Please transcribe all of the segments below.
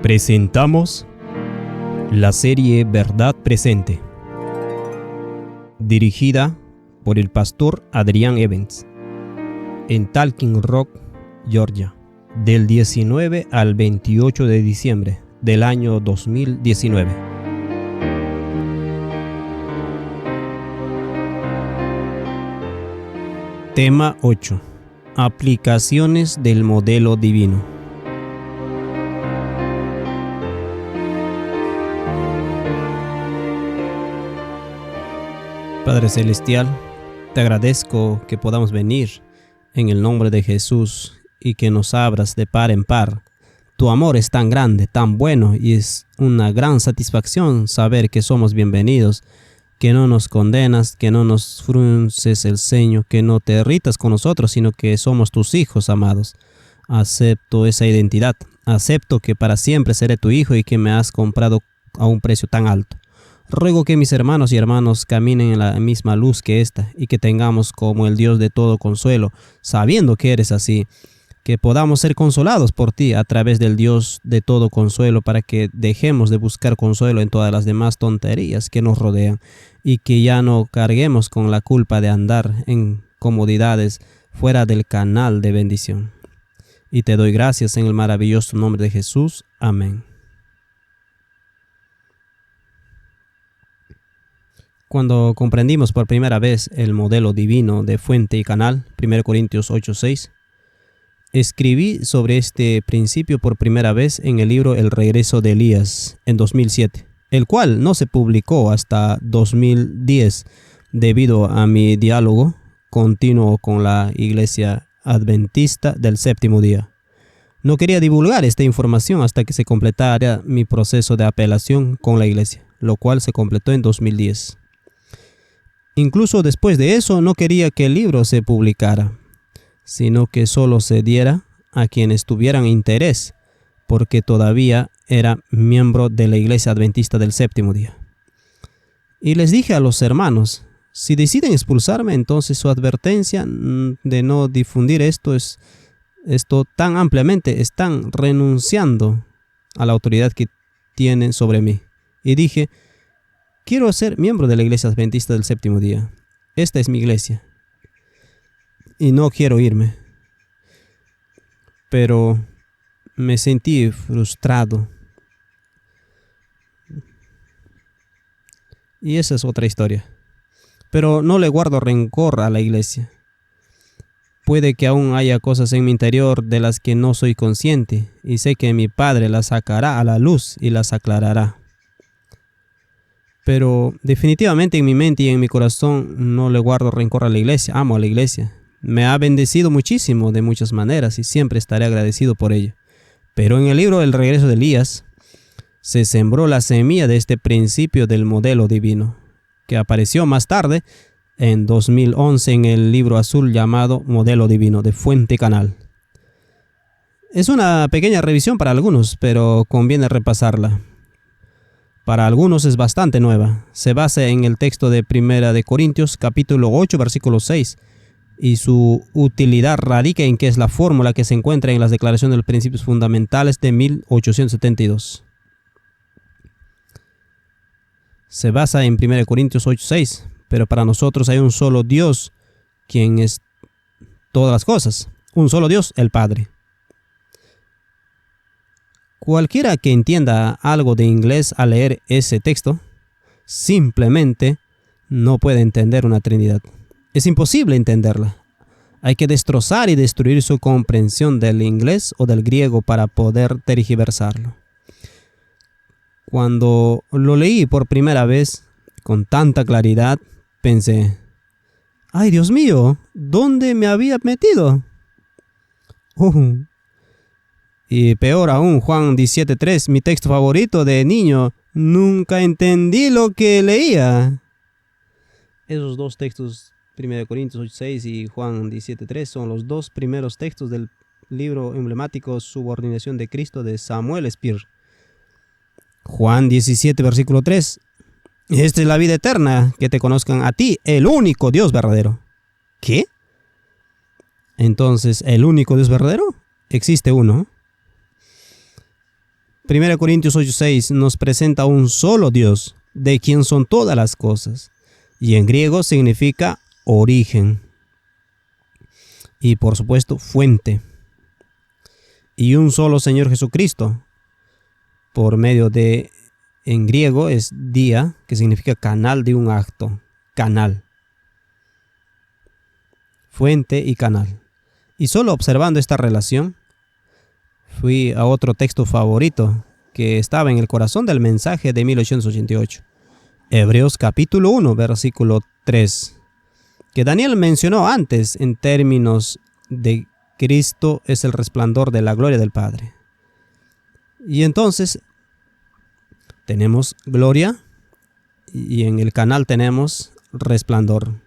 Presentamos la serie Verdad Presente, dirigida por el pastor Adrián Evans, en Talking Rock, Georgia, del 19 al 28 de diciembre del año 2019. Tema 8. Aplicaciones del modelo divino. Padre Celestial, te agradezco que podamos venir en el nombre de Jesús y que nos abras de par en par. Tu amor es tan grande, tan bueno, y es una gran satisfacción saber que somos bienvenidos, que no nos condenas, que no nos frunces el ceño, que no te irritas con nosotros, sino que somos tus hijos amados. Acepto esa identidad, acepto que para siempre seré tu hijo y que me has comprado a un precio tan alto. Ruego que mis hermanos y hermanas caminen en la misma luz que esta y que tengamos como el Dios de todo consuelo, sabiendo que eres así, que podamos ser consolados por ti a través del Dios de todo consuelo, para que dejemos de buscar consuelo en todas las demás tonterías que nos rodean y que ya no carguemos con la culpa de andar en comodidades fuera del canal de bendición. Y te doy gracias en el maravilloso nombre de Jesús. Amén. Cuando comprendimos por primera vez el modelo divino de fuente y canal, 1 Corintios 8:6, escribí sobre este principio por primera vez en el libro El regreso de Elías en 2007, el cual no se publicó hasta 2010 debido a mi diálogo continuo con la Iglesia Adventista del Séptimo Día. No quería divulgar esta información hasta que se completara mi proceso de apelación con la Iglesia, lo cual se completó en 2010. Incluso después de eso no quería que el libro se publicara, sino que solo se diera a quienes tuvieran interés, porque todavía era miembro de la Iglesia Adventista del Séptimo Día. Y les dije a los hermanos, si deciden expulsarme, entonces su advertencia de no difundir esto tan ampliamente, están renunciando a la autoridad que tienen sobre mí. Y dije, quiero ser miembro de la Iglesia Adventista del Séptimo Día. Esta es mi iglesia. Y no quiero irme. Pero me sentí frustrado. Y esa es otra historia. Pero no le guardo rencor a la iglesia. Puede que aún haya cosas en mi interior de las que no soy consciente, y sé que mi Padre las sacará a la luz y las aclarará. Pero definitivamente en mi mente y en mi corazón no le guardo rencor a la iglesia. Amo a la iglesia. Me ha bendecido muchísimo de muchas maneras y siempre estaré agradecido por ello. Pero en el libro El regreso de Elías se sembró la semilla de este principio del modelo divino, que apareció más tarde en 2011 en el libro azul llamado Modelo Divino de Fuente Canal. Es una pequeña revisión para algunos, pero conviene repasarla. Para algunos es bastante nueva. Se basa en el texto de 1 Corintios capítulo 8 versículo 6 y su utilidad radica en que es la fórmula que se encuentra en las declaraciones de los principios fundamentales de 1872. Se basa en 1 Corintios 8:6, pero para nosotros hay un solo Dios, quien es todas las cosas. Un solo Dios, el Padre. Cualquiera que entienda algo de inglés al leer ese texto, simplemente no puede entender una Trinidad. Es imposible entenderla. Hay que destrozar y destruir su comprensión del inglés o del griego para poder tergiversarlo. Cuando lo leí por primera vez con tanta claridad, pensé, ¡ay, Dios mío! ¿Dónde me había metido? Y peor aún, Juan 17:3, mi texto favorito de niño, nunca entendí lo que leía. Esos dos textos, 1 Corintios 8:6 y Juan 17:3, son los dos primeros textos del libro emblemático Subordinación de Cristo de Samuel Spear. Juan 17, versículo 3, esta es la vida eterna, que te conozcan a ti, el único Dios verdadero. ¿Qué? Entonces, ¿el único Dios verdadero? Existe uno. 1 Corintios 8:6 nos presenta un solo Dios, de quien son todas las cosas, y en griego significa origen, y por supuesto fuente, y un solo Señor Jesucristo, por medio de, en griego es dia, que significa canal de un acto, canal, fuente y canal. Y solo observando esta relación, fui a otro texto favorito que estaba en el corazón del mensaje de 1888. Hebreos capítulo 1, versículo 3, que Daniel mencionó antes en términos de Cristo es el resplandor de la gloria del Padre. Y entonces tenemos gloria y en el canal tenemos resplandor.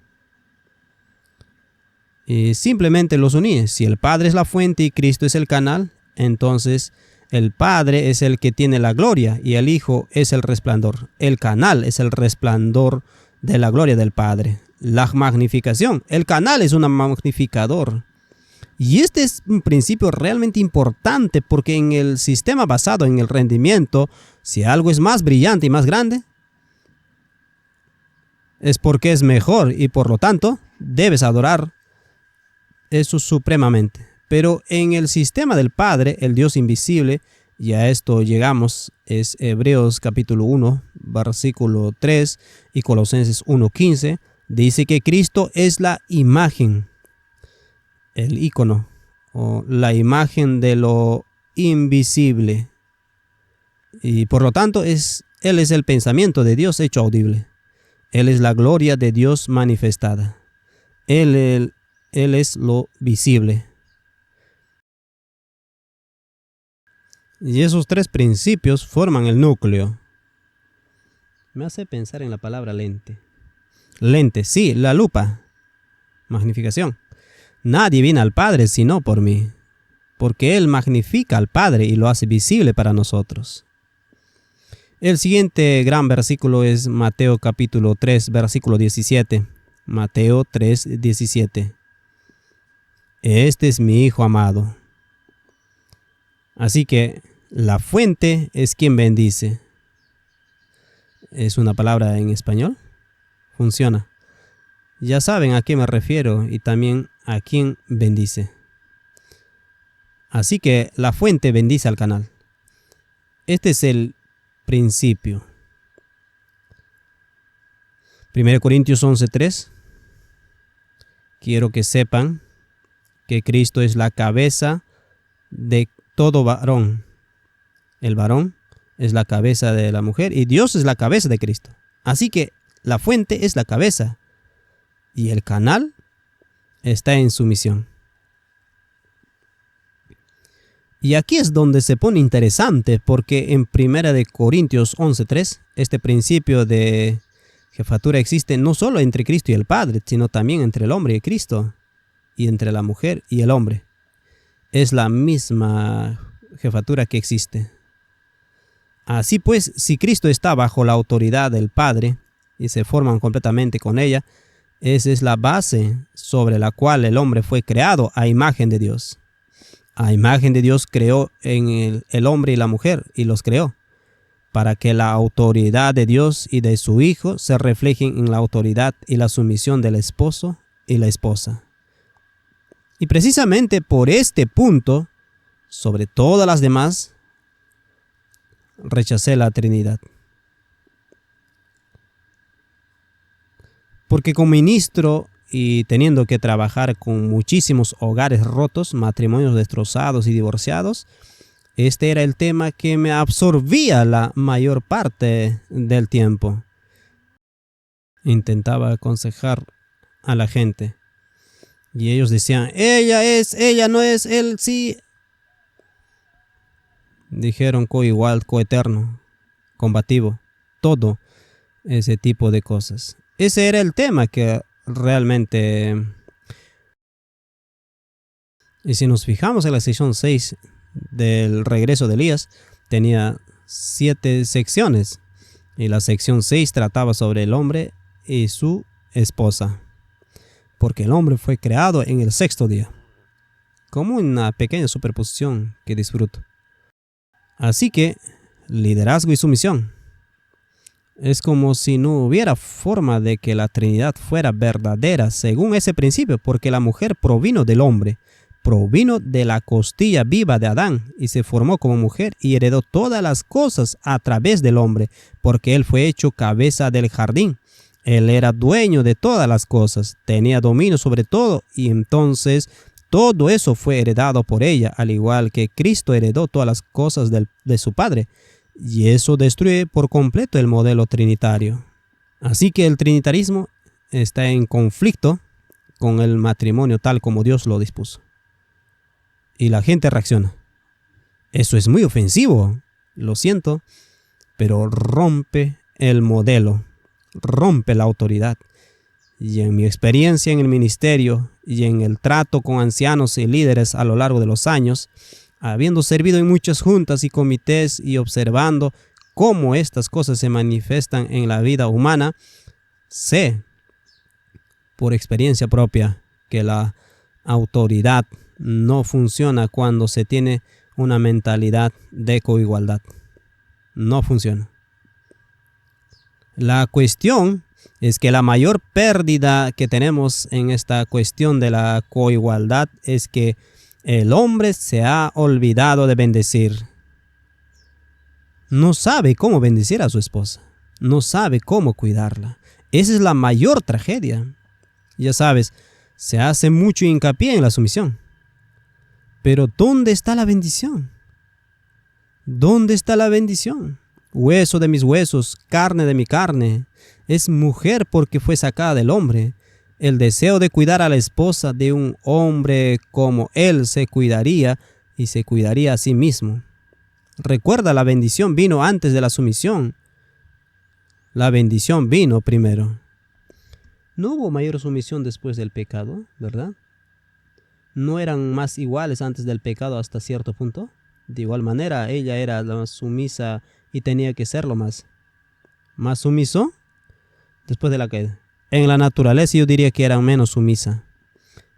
Y simplemente los uní. Si el Padre es la fuente y Cristo es el canal, entonces el Padre es el que tiene la gloria y el Hijo es el resplandor. El canal es el resplandor de la gloria del Padre. La magnificación. El canal es un magnificador. Y este es un principio realmente importante porque en el sistema basado en el rendimiento, si algo es más brillante y más grande, es porque es mejor y por lo tanto debes adorar eso supremamente. Pero en el sistema del Padre, el Dios invisible, y a esto llegamos, es Hebreos capítulo 1, versículo 3 y Colosenses 1:15, dice que Cristo es la imagen, el ícono, o la imagen de lo invisible. Y por lo tanto, Él es el pensamiento de Dios hecho audible. Él es la gloria de Dios manifestada. Él es lo visible. Y esos tres principios forman el núcleo. Me hace pensar en la palabra lente. Lente, sí, la lupa. Magnificación. Nadie viene al Padre sino por mí, porque Él magnifica al Padre y lo hace visible para nosotros. El siguiente gran versículo es Mateo capítulo 3, versículo 17. Mateo 3, 17. Este es mi Hijo amado. Así que la fuente es quien bendice. ¿Es una palabra en español? Funciona. Ya saben a qué me refiero y también a quién bendice. Así que la fuente bendice al canal. Este es el principio. 1 Corintios 11:3. Quiero que sepan que Cristo es la cabeza de todo varón. El varón es la cabeza de la mujer y Dios es la cabeza de Cristo. Así que la fuente es la cabeza y el canal está en sumisión. Y aquí es donde se pone interesante porque en 1 Corintios 11:3 este principio de jefatura existe no solo entre Cristo y el Padre, sino también entre el hombre y Cristo y entre la mujer y el hombre. Es la misma jefatura que existe. Así pues, si Cristo está bajo la autoridad del Padre y se forman completamente con ella, esa es la base sobre la cual el hombre fue creado a imagen de Dios. A imagen de Dios creó en el hombre y la mujer y los creó para que la autoridad de Dios y de su Hijo se reflejen en la autoridad y la sumisión del esposo y la esposa. Y precisamente por este punto, sobre todas las demás, rechacé la Trinidad. Porque como ministro y teniendo que trabajar con muchísimos hogares rotos, matrimonios destrozados y divorciados, este era el tema que me absorbía la mayor parte del tiempo. Intentaba aconsejar a la gente y ellos decían, ella no es, él sí. Dijeron coigual, coeterno, combativo, todo ese tipo de cosas. Ese era el tema que realmente... Y si nos fijamos en la sección 6 del regreso de Elías, tenía 7 secciones. Y la sección 6 trataba sobre el hombre y su esposa. Porque el hombre fue creado en el 6º día. Como una pequeña superposición que disfruto. Así que, liderazgo y sumisión. Es como si no hubiera forma de que la Trinidad fuera verdadera según ese principio, porque la mujer provino del hombre, provino de la costilla viva de Adán y se formó como mujer y heredó todas las cosas a través del hombre, porque él fue hecho cabeza del jardín. Él era dueño de todas las cosas, tenía dominio sobre todo y entonces todo eso fue heredado por ella, al igual que Cristo heredó todas las cosas de su Padre. Y eso destruye por completo el modelo trinitario. Así que el trinitarismo está en conflicto con el matrimonio tal como Dios lo dispuso. Y la gente reacciona. Eso es muy ofensivo, lo siento, pero rompe el modelo, rompe la autoridad. Y en mi experiencia en el ministerio y en el trato con ancianos y líderes a lo largo de los años, habiendo servido en muchas juntas y comités y observando cómo estas cosas se manifiestan en la vida humana, sé por experiencia propia que la autoridad no funciona cuando se tiene una mentalidad de coigualdad. No funciona. La cuestión es que la mayor pérdida que tenemos en esta cuestión de la coigualdad es que el hombre se ha olvidado de bendecir. No sabe cómo bendecir a su esposa. No sabe cómo cuidarla. Esa es la mayor tragedia. Ya sabes, se hace mucho hincapié en la sumisión. Pero ¿dónde está la bendición? ¿Dónde está la bendición? Hueso de mis huesos, carne de mi carne. Es mujer porque fue sacada del hombre. El deseo de cuidar a la esposa de un hombre como él se cuidaría y se cuidaría a sí mismo. Recuerda, la bendición vino antes de la sumisión. La bendición vino primero. No hubo mayor sumisión después del pecado, ¿verdad? ¿No eran más iguales antes del pecado hasta cierto punto? De igual manera, ella era la más sumisa y tenía que serlo más. ¿Más sumiso? Después de la caída. En la naturaleza yo diría que era menos sumisa.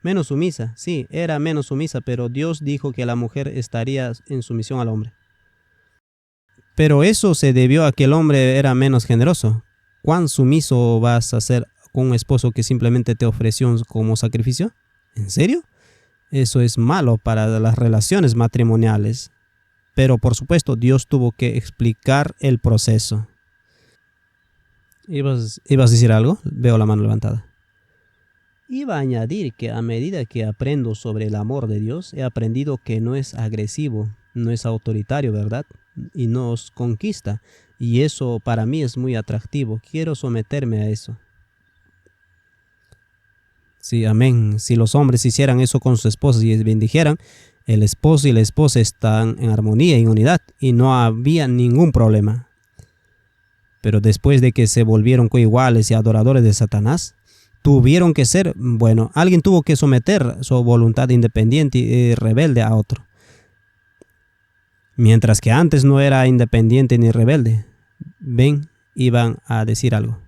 Menos sumisa, sí, era menos sumisa, pero Dios dijo que la mujer estaría en sumisión al hombre. Pero eso se debió a que el hombre era menos generoso. ¿Cuán sumiso vas a ser con un esposo que simplemente te ofreció como sacrificio? ¿En serio? Eso es malo para las relaciones matrimoniales. Pero por supuesto Dios tuvo que explicar el proceso. ¿Ibas a decir algo? Veo la mano levantada. Iba a añadir que a medida que aprendo sobre el amor de Dios, he aprendido que no es agresivo, no es autoritario, ¿verdad? Y nos conquista. Y eso para mí es muy atractivo. Quiero someterme a eso. Sí, amén. Si los hombres hicieran eso con sus esposas y bendijeran, el esposo y la esposa están en armonía y en unidad y no había ningún problema. Pero después de que se volvieron coiguales y adoradores de Satanás, tuvieron que ser, alguien tuvo que someter su voluntad independiente y rebelde a otro. Mientras que antes no era independiente ni rebelde. Iban a decir algo.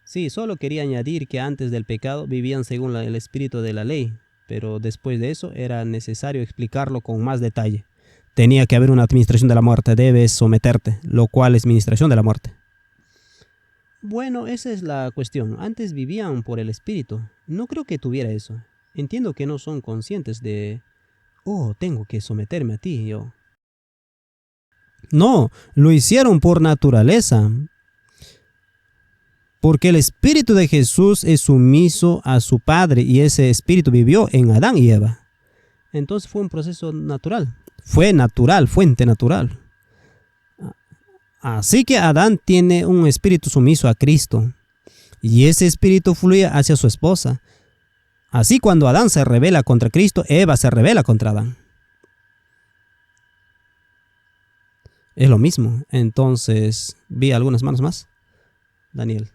Sí, solo quería añadir que antes del pecado vivían según el espíritu de la ley, pero después de eso era necesario explicarlo con más detalle. Tenía que haber una administración de la muerte, debes someterte, lo cual es administración de la muerte. Bueno, esa es la cuestión. Antes vivían por el espíritu. No creo que tuviera eso. Entiendo que no son conscientes de, tengo que someterme a ti, yo. No, lo hicieron por naturaleza. Porque el espíritu de Jesús es sumiso a su Padre y ese espíritu vivió en Adán y Eva. Entonces fue un proceso natural. Fue natural, fuente natural. Así que Adán tiene un espíritu sumiso a Cristo. Y ese espíritu fluye hacia su esposa. Así cuando Adán se rebela contra Cristo, Eva se rebela contra Adán. Es lo mismo. Entonces, vi algunas manos más. Daniel.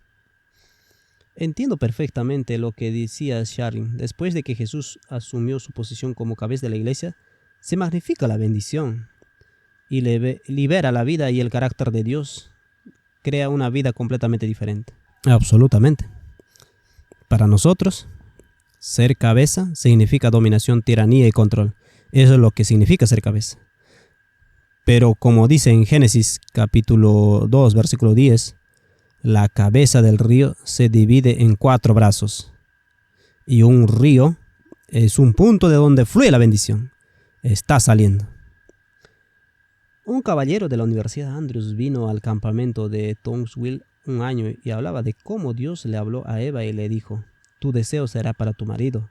Entiendo perfectamente lo que decía Sharon. Después de que Jesús asumió su posición como cabeza de la iglesia, se magnifica la bendición y libera la vida y el carácter de Dios. Crea una vida completamente diferente. Absolutamente. Para nosotros, ser cabeza significa dominación, tiranía y control. Eso es lo que significa ser cabeza. Pero como dice en Génesis capítulo 2, versículo 10, la cabeza del río se divide en 4 brazos. Y un río es un punto de donde fluye la bendición. Está saliendo. Un caballero de la Universidad Andrews vino al campamento de Townsville un año y hablaba de cómo Dios le habló a Eva y le dijo: tu deseo será para tu marido.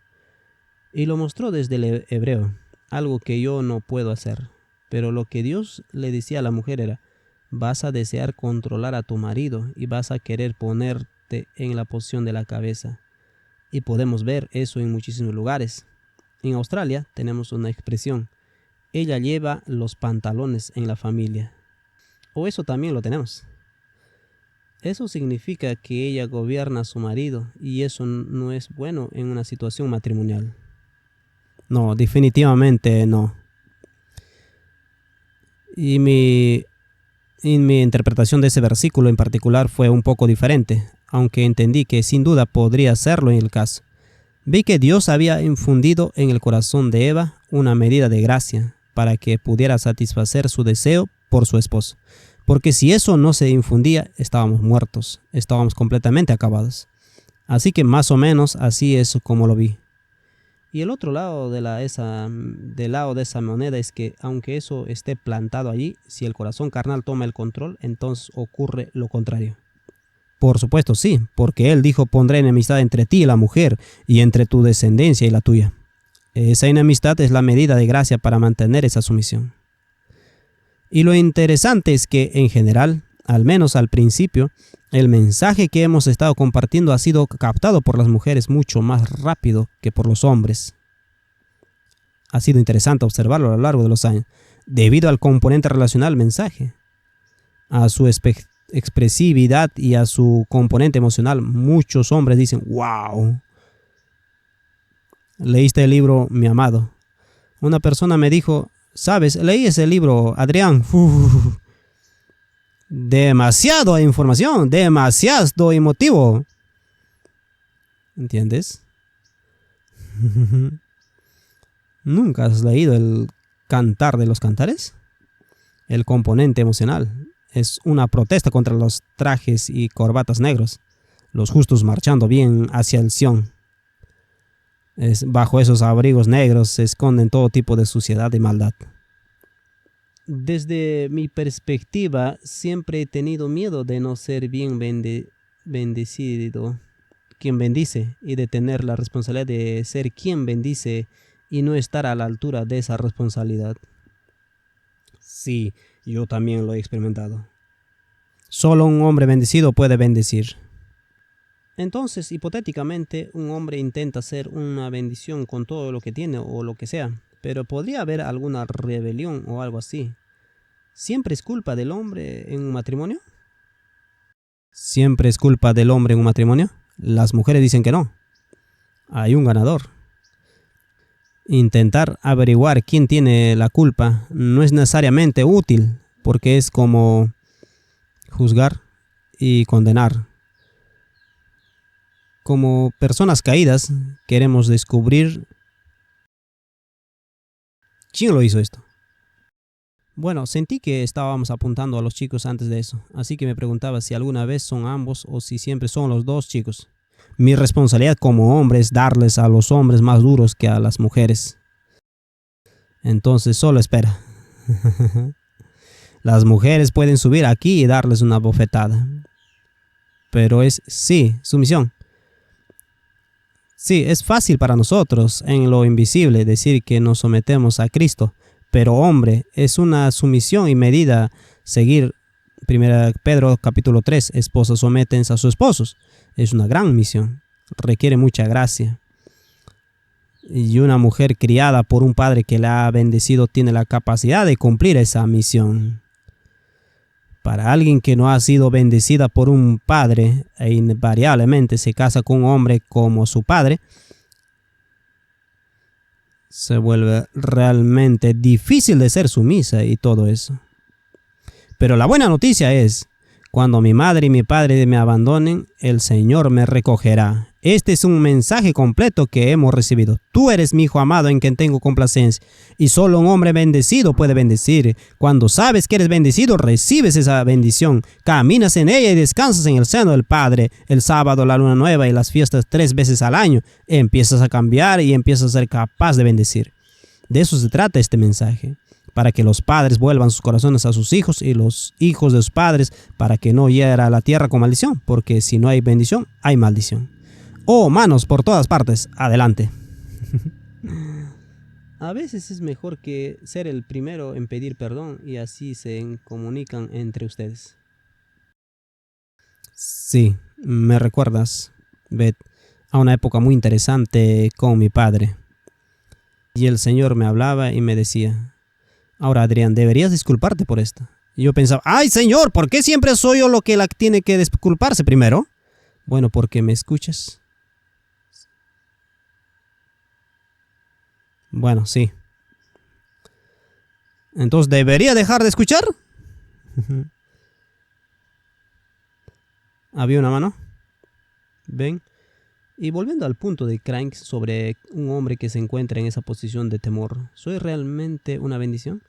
Y lo mostró desde el hebreo, algo que yo no puedo hacer. Pero lo que Dios le decía a la mujer era: vas a desear controlar a tu marido y vas a querer ponerte en la posición de la cabeza. Y podemos ver eso en muchísimos lugares. En Australia tenemos una expresión: ella lleva los pantalones en la familia. O eso también lo tenemos. Eso significa que ella gobierna a su marido y eso no es bueno en una situación matrimonial. No, definitivamente no. Y mi interpretación de ese versículo en particular fue un poco diferente, aunque entendí que sin duda podría serlo en el caso. Vi que Dios había infundido en el corazón de Eva una medida de gracia para que pudiera satisfacer su deseo por su esposo. Porque si eso no se infundía, estábamos muertos, estábamos completamente acabados. Así que más o menos así es como lo vi. Y el otro lado del lado de esa moneda es que aunque eso esté plantado allí, si el corazón carnal toma el control, entonces ocurre lo contrario. Por supuesto sí, porque él dijo: pondré enemistad entre ti y la mujer, y entre tu descendencia y la tuya. Esa enemistad es la medida de gracia para mantener esa sumisión. Y lo interesante es que en general, al menos al principio, el mensaje que hemos estado compartiendo ha sido captado por las mujeres mucho más rápido que por los hombres. Ha sido interesante observarlo a lo largo de los años, debido al componente relacional del mensaje, a su expresividad y a su componente emocional. Muchos hombres dicen: wow, ¿leíste el libro, mi amado? Una persona me dijo: ¿sabes? Leí ese libro, Adrián. Demasiada información, demasiado emotivo. ¿Entiendes? ¿Nunca has leído el Cantar de los Cantares? El componente emocional es una protesta contra los trajes y corbatas negros, los justos marchando bien hacia el Sión. Bajo esos abrigos negros se esconden todo tipo de suciedad y maldad. Desde mi perspectiva, siempre he tenido miedo de no ser bien bendecido, quien bendice, y de tener la responsabilidad de ser quien bendice y no estar a la altura de esa responsabilidad. Sí, yo también lo he experimentado. Solo un hombre bendecido puede bendecir. Entonces, hipotéticamente, un hombre intenta hacer una bendición con todo lo que tiene o lo que sea, pero podría haber alguna rebelión o algo así. ¿Siempre es culpa del hombre en un matrimonio? ¿Siempre es culpa del hombre en un matrimonio? Las mujeres dicen que no. Hay un ganador. Intentar averiguar quién tiene la culpa no es necesariamente útil, porque es como juzgar y condenar. Como personas caídas, queremos descubrir quién lo hizo esto. Bueno, sentí que estábamos apuntando a los chicos antes de eso, así que me preguntaba si alguna vez son ambos o si siempre son los dos chicos. Mi responsabilidad como hombre es darles a los hombres más duros que a las mujeres. Entonces solo espera. Las mujeres pueden subir aquí y darles una bofetada. Pero su misión. Sí, es fácil para nosotros en lo invisible decir que nos sometemos a Cristo, pero hombre, es una sumisión y medida seguir 1 Pedro capítulo 3, esposos sométense a sus esposos. Es una gran misión, requiere mucha gracia. Y una mujer criada por un padre que la ha bendecido tiene la capacidad de cumplir esa misión. Para alguien que no ha sido bendecida por un padre e invariablemente se casa con un hombre como su padre, se vuelve realmente difícil de ser sumisa y todo eso. Pero la buena noticia es, Cuando mi madre y mi padre me abandonen, el Señor me recogerá. Este es un mensaje completo que hemos recibido. Tú eres mi hijo amado en quien tengo complacencia. Y solo un hombre bendecido puede bendecir. Cuando sabes que eres bendecido, recibes esa bendición. Caminas en ella y descansas en el seno del Padre. El sábado, la luna nueva y las fiestas 3 veces al año. Empiezas a cambiar y empiezas a ser capaz de bendecir. De eso se trata este mensaje. Para que los padres vuelvan sus corazones a sus hijos y los hijos de sus padres, para que no hiera la tierra con maldición, porque si no hay bendición, hay maldición. Oh, manos por todas partes, adelante. A veces es mejor que ser el primero en pedir perdón y así se comunican entre ustedes. Sí, me recuerdas, Beth, a una época muy interesante con mi padre. Y el Señor me hablaba y me decía: ahora, Adrián, deberías disculparte por esto. Y yo pensaba: ¡ay, Señor! ¿Por qué siempre soy yo lo que la tiene que disculparse primero? Bueno, porque me escuchas. Bueno, sí. Entonces, ¿debería dejar de escuchar? Había una mano. ¿Ven? Y volviendo al punto de Crank sobre un hombre que se encuentra en esa posición de temor, ¿soy realmente una bendición?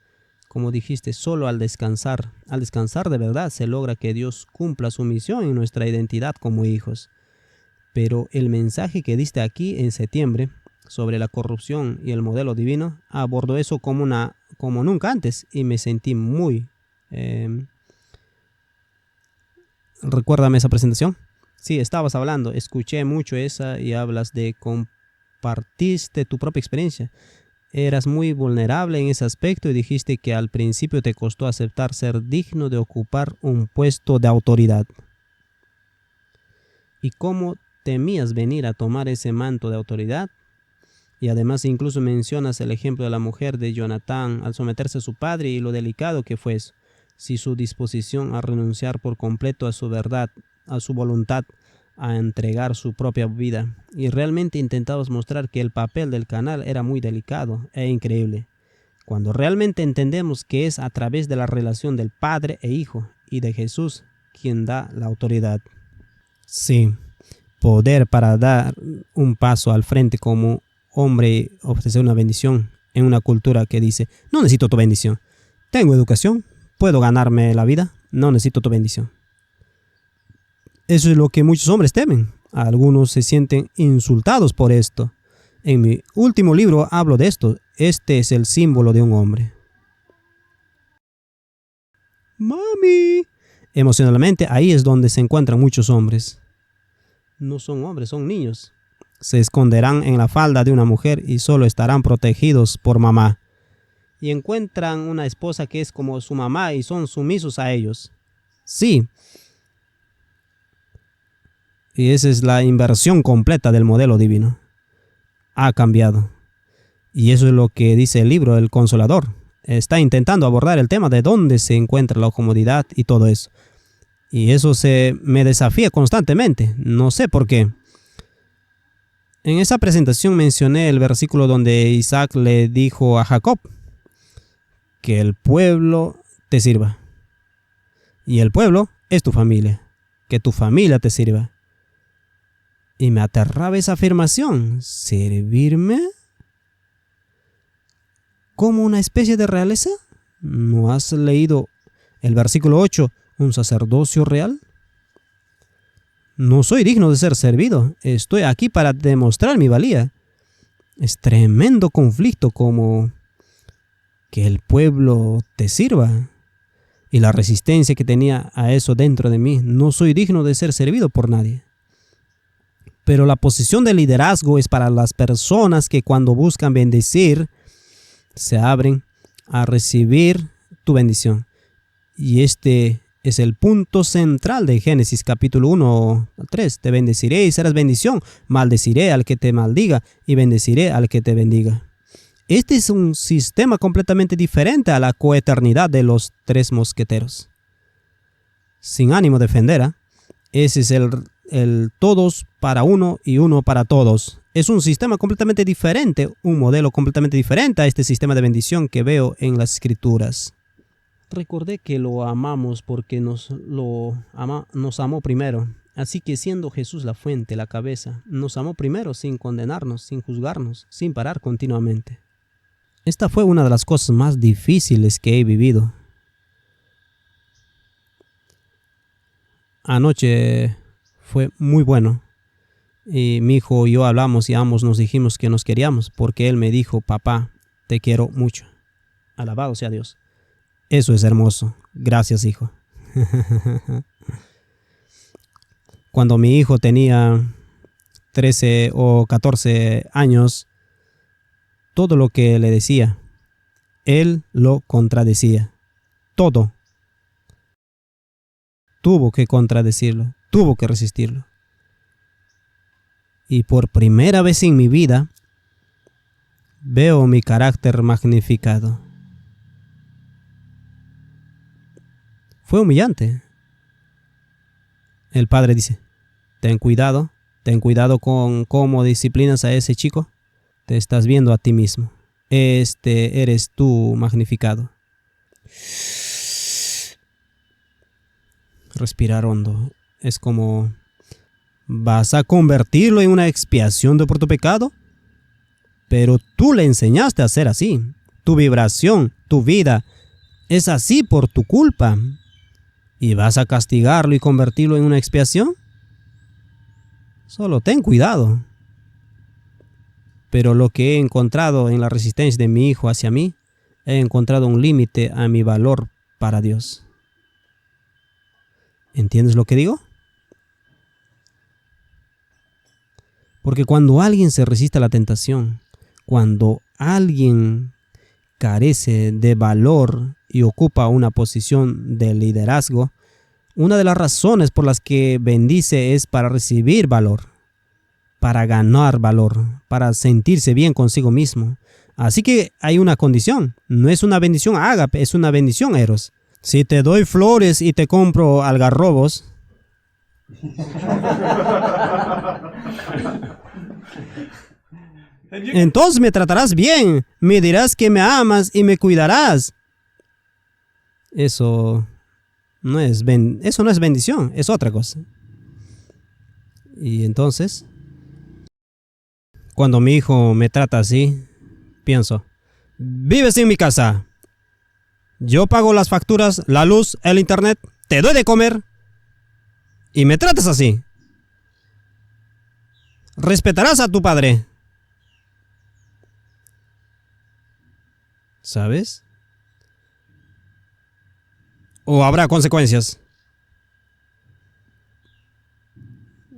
Como dijiste, solo al descansar de verdad se logra que Dios cumpla su misión en nuestra identidad como hijos. Pero el mensaje que diste aquí en septiembre sobre la corrupción y el modelo divino abordó eso como nunca antes y me sentí muy... Recuérdame esa presentación. Sí, estabas hablando, escuché mucho esa y hablas de compartiste tu propia experiencia. Eras muy vulnerable en ese aspecto y dijiste que al principio te costó aceptar ser digno de ocupar un puesto de autoridad. Y cómo temías venir a tomar ese manto de autoridad. Y además incluso mencionas el ejemplo de la mujer de Jonatán al someterse a su padre y lo delicado que fue eso. Si su disposición a renunciar por completo a su verdad, a su voluntad, a entregar su propia vida. Y realmente intentabas mostrar que el papel del canal era muy delicado e increíble. Cuando realmente entendemos que es a través de la relación del Padre e Hijo y de Jesús quien da la autoridad. Sí, poder para dar un paso al frente como hombre y ofrecer una bendición en una cultura que dice: no necesito tu bendición, tengo educación, puedo ganarme la vida, no necesito tu bendición. Eso es lo que muchos hombres temen. Algunos se sienten insultados por esto. En mi último libro hablo de esto. Este es el símbolo de un hombre. Mami. Emocionalmente, ahí es donde se encuentran muchos hombres. No son hombres, son niños. Se esconderán en la falda de una mujer y solo estarán protegidos por mamá. Y encuentran una esposa que es como su mamá y son sumisos a ellos. Sí. Y esa es la inversión completa del modelo divino. Ha cambiado. Y eso es lo que dice el libro El Consolador. Está intentando abordar el tema de dónde se encuentra la comodidad y todo eso. Y eso me desafía constantemente. No sé por qué. En esa presentación mencioné el versículo donde Isaac le dijo a Jacob que el pueblo te sirva. Y el pueblo es tu familia. Que tu familia te sirva. Y me aterraba esa afirmación. ¿Servirme? ¿Como una especie de realeza? ¿No has leído el versículo 8? ¿Un sacerdocio real? No soy digno de ser servido. Estoy aquí para demostrar mi valía. Es tremendo conflicto como que el pueblo te sirva. Y la resistencia que tenía a eso dentro de mí. No soy digno de ser servido por nadie. Pero la posición de liderazgo es para las personas que cuando buscan bendecir, se abren a recibir tu bendición. Y este es el punto central de Génesis capítulo 1 al 3. Te bendeciré y serás bendición. Maldeciré al que te maldiga y bendeciré al que te bendiga. Este es un sistema completamente diferente a la coeternidad de los 3 mosqueteros. Sin ánimo de ofender, ese es el todos para uno y uno para todos. Es un sistema completamente diferente, un modelo completamente diferente a este sistema de bendición que veo en las escrituras. Recordé que lo amamos porque nos amó primero. Así que siendo Jesús la fuente, la cabeza, nos amó primero sin condenarnos, sin juzgarnos, sin parar continuamente. Esta fue una de las cosas más difíciles que he vivido. Anoche fue muy bueno. Y mi hijo y yo hablamos y ambos nos dijimos que nos queríamos porque él me dijo: papá, te quiero mucho. Alabado sea Dios. Eso es hermoso. Gracias, hijo. Cuando mi hijo tenía 13 o 14 años, todo lo que le decía, él lo contradecía. Todo. Tuvo que contradecirlo, tuvo que resistirlo. Y por primera vez en mi vida, veo mi carácter magnificado. Fue humillante. El padre dice: ten cuidado con cómo disciplinas a ese chico. Te estás viendo a ti mismo. Eres tú magnificado. Respirar hondo. Es como: ¿vas a convertirlo en una expiación por tu pecado? Pero tú le enseñaste a ser así. Tu vibración, tu vida, es así por tu culpa. ¿Y vas a castigarlo y convertirlo en una expiación? Solo ten cuidado. Pero lo que he encontrado en la resistencia de mi hijo hacia mí, he encontrado un límite a mi valor para Dios. ¿Entiendes lo que digo? Porque cuando alguien se resiste a la tentación, cuando alguien carece de valor y ocupa una posición de liderazgo, una de las razones por las que bendice es para recibir valor, para ganar valor, para sentirse bien consigo mismo. Así que hay una condición. No es una bendición ágape, es una bendición eros. Si te doy flores y te compro algarrobos, entonces me tratarás bien, me dirás que me amas y me cuidarás. Eso no es bendición, es otra cosa. Y entonces, cuando mi hijo me trata así, pienso: vives en mi casa, yo pago las facturas, la luz, el internet, te doy de comer y me tratas así. Respetarás a tu padre. ¿Sabes? ¿O habrá consecuencias?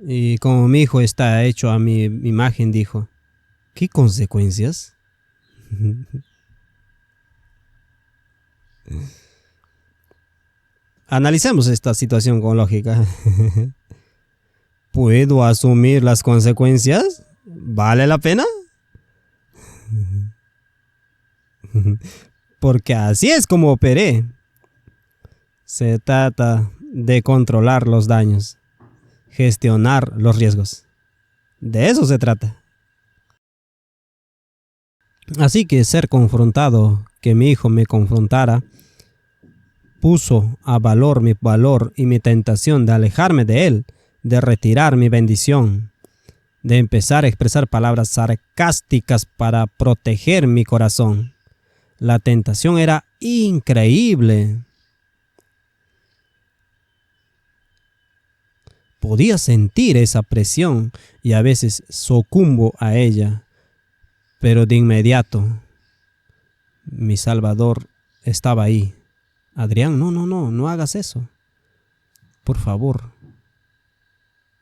Y como mi hijo está hecho a mi imagen, dijo: ¿qué consecuencias? Analicemos esta situación con lógica. ¿Puedo asumir las consecuencias? ¿Vale la pena? Porque así es como operé. Se trata de controlar los daños, gestionar los riesgos. De eso se trata. Así que ser confrontado, que mi hijo me confrontara, puso a valor mi valor y mi tentación de alejarme de él, de retirar mi bendición, de empezar a expresar palabras sarcásticas para proteger mi corazón. La tentación era increíble. Podía sentir esa presión y a veces sucumbo a ella, pero de inmediato mi Salvador estaba ahí. Adrián, no hagas eso. Por favor.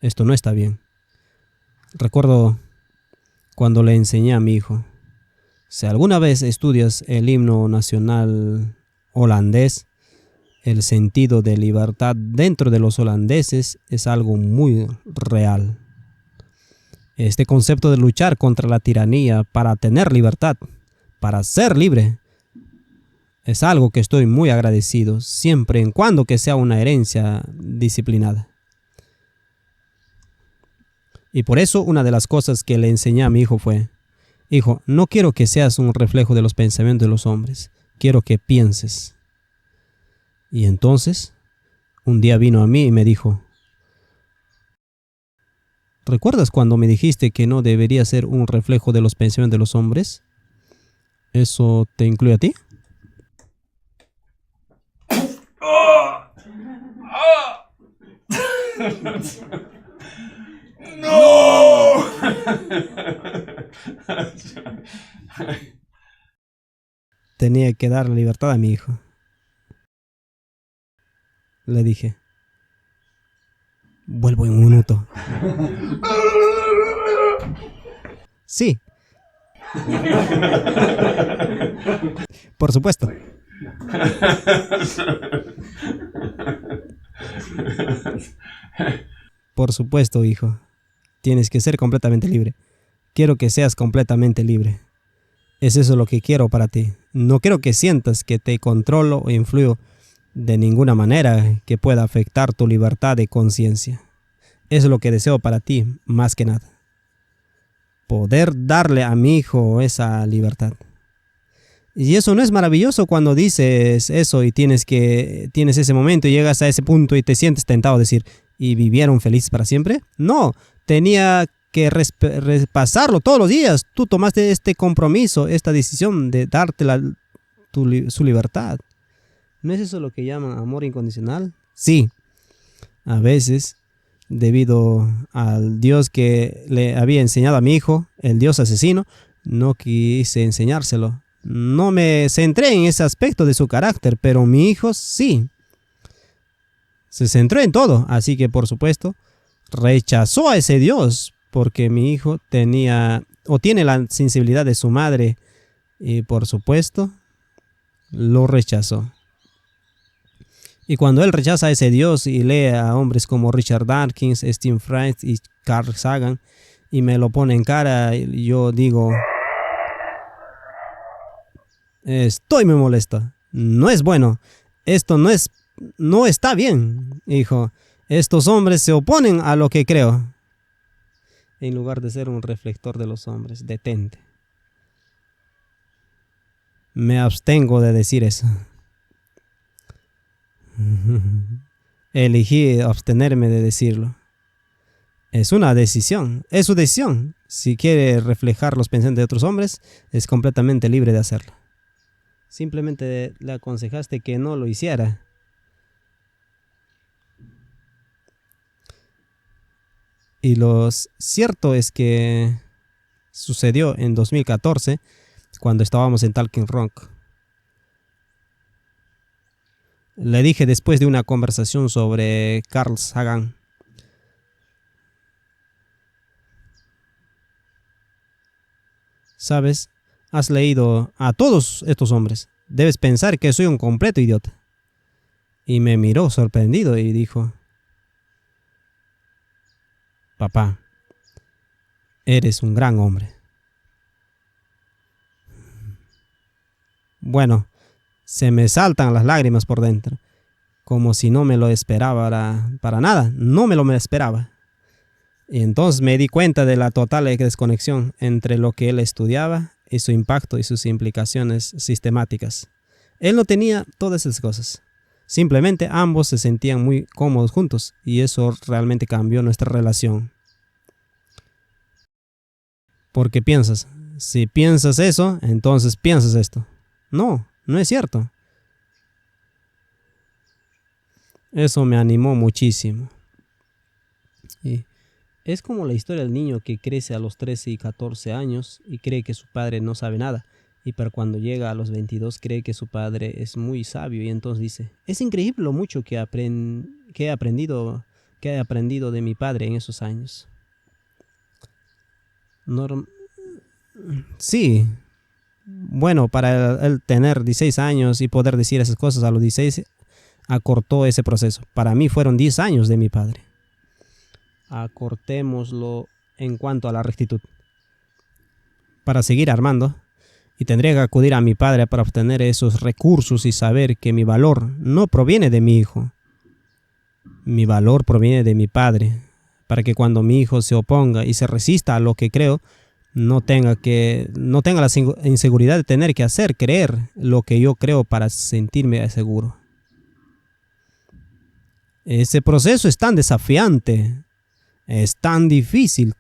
Esto no está bien. Recuerdo cuando le enseñé a mi hijo: si alguna vez estudias el himno nacional holandés, el sentido de libertad dentro de los holandeses es algo muy real. Este concepto de luchar contra la tiranía para tener libertad, para ser libre, es algo que estoy muy agradecido, siempre en cuando que sea una herencia disciplinada. Y por eso una de las cosas que le enseñé a mi hijo fue: hijo, no quiero que seas un reflejo de los pensamientos de los hombres, quiero que pienses. Y entonces, un día vino a mí y me dijo, ¿recuerdas cuando me dijiste que no debería ser un reflejo de los pensamientos de los hombres? ¿Eso te incluye a ti? ¡No! Tenía que darle libertad a mi hijo. Le dije, vuelvo en un minuto. Sí. Por supuesto. Por supuesto, hijo. Tienes que ser completamente libre. Quiero que seas completamente libre. Es eso lo que quiero para ti. No quiero que sientas que te controlo o influyo de ninguna manera que pueda afectar tu libertad de conciencia. Eso es lo que deseo para ti, más que nada. Poder darle a mi hijo esa libertad. Y eso no es maravilloso cuando dices eso y tienes ese momento y llegas a ese punto y te sientes tentado a decir, ¿y vivieron felices para siempre? No, tenía que repasarlo todos los días. Tú tomaste este compromiso, esta decisión de darte su libertad. ¿No es eso lo que llaman amor incondicional? Sí, a veces, debido al Dios que le había enseñado a mi hijo, el Dios asesino, no quise enseñárselo. No me centré en ese aspecto de su carácter, pero mi hijo sí. Se centró en todo, así que por supuesto rechazó a ese Dios, porque mi hijo tiene la sensibilidad de su madre y por supuesto lo rechazó. Y cuando él rechaza a ese Dios y lee a hombres como Richard Dawkins, Stephen Fry y Carl Sagan y me lo pone en cara, yo digo, estoy muy molesto. No es bueno. Esto no está bien, hijo. Estos hombres se oponen a lo que creo. En lugar de ser un reflector de los hombres, detente. Me abstengo de decir eso. Elegí abstenerme de decirlo. Es una decisión, es su decisión. Si quiere reflejar los pensamientos de otros hombres, es completamente libre de hacerlo. Simplemente le aconsejaste que no lo hiciera. Y lo cierto es que sucedió en 2014, cuando estábamos en Talking Rock. Le dije después de una conversación sobre Carl Sagan. ¿Sabes? Has leído a todos estos hombres. Debes pensar que soy un completo idiota. Y me miró sorprendido y dijo, papá, eres un gran hombre. Bueno, se me saltan las lágrimas por dentro, como si no me lo esperaba para nada, no me lo esperaba. Y entonces me di cuenta de la total desconexión entre lo que él estudiaba y su impacto y sus implicaciones sistemáticas. Él no tenía todas esas cosas. Simplemente ambos se sentían muy cómodos juntos y eso realmente cambió nuestra relación. Porque piensas, si piensas eso, entonces piensas esto. No, no es cierto. Eso me animó muchísimo. Y es como la historia del niño que crece a los 13 y 14 años y cree que su padre no sabe nada. Y pero cuando llega a los 22 cree que su padre es muy sabio y entonces dice, es increíble lo mucho que he aprendido de mi padre en esos años. Sí, bueno, para él tener 16 años y poder decir esas cosas a los 16, acortó ese proceso. Para mí fueron 10 años de mi padre. Acortémoslo en cuanto a la rectitud. Para seguir armando, y tendría que acudir a mi padre para obtener esos recursos y saber que mi valor no proviene de mi hijo. Mi valor proviene de mi padre, para que cuando mi hijo se oponga y se resista a lo que creo, no tenga la inseguridad de tener que hacer creer lo que yo creo para sentirme seguro. Ese proceso es tan desafiante, es tan difícil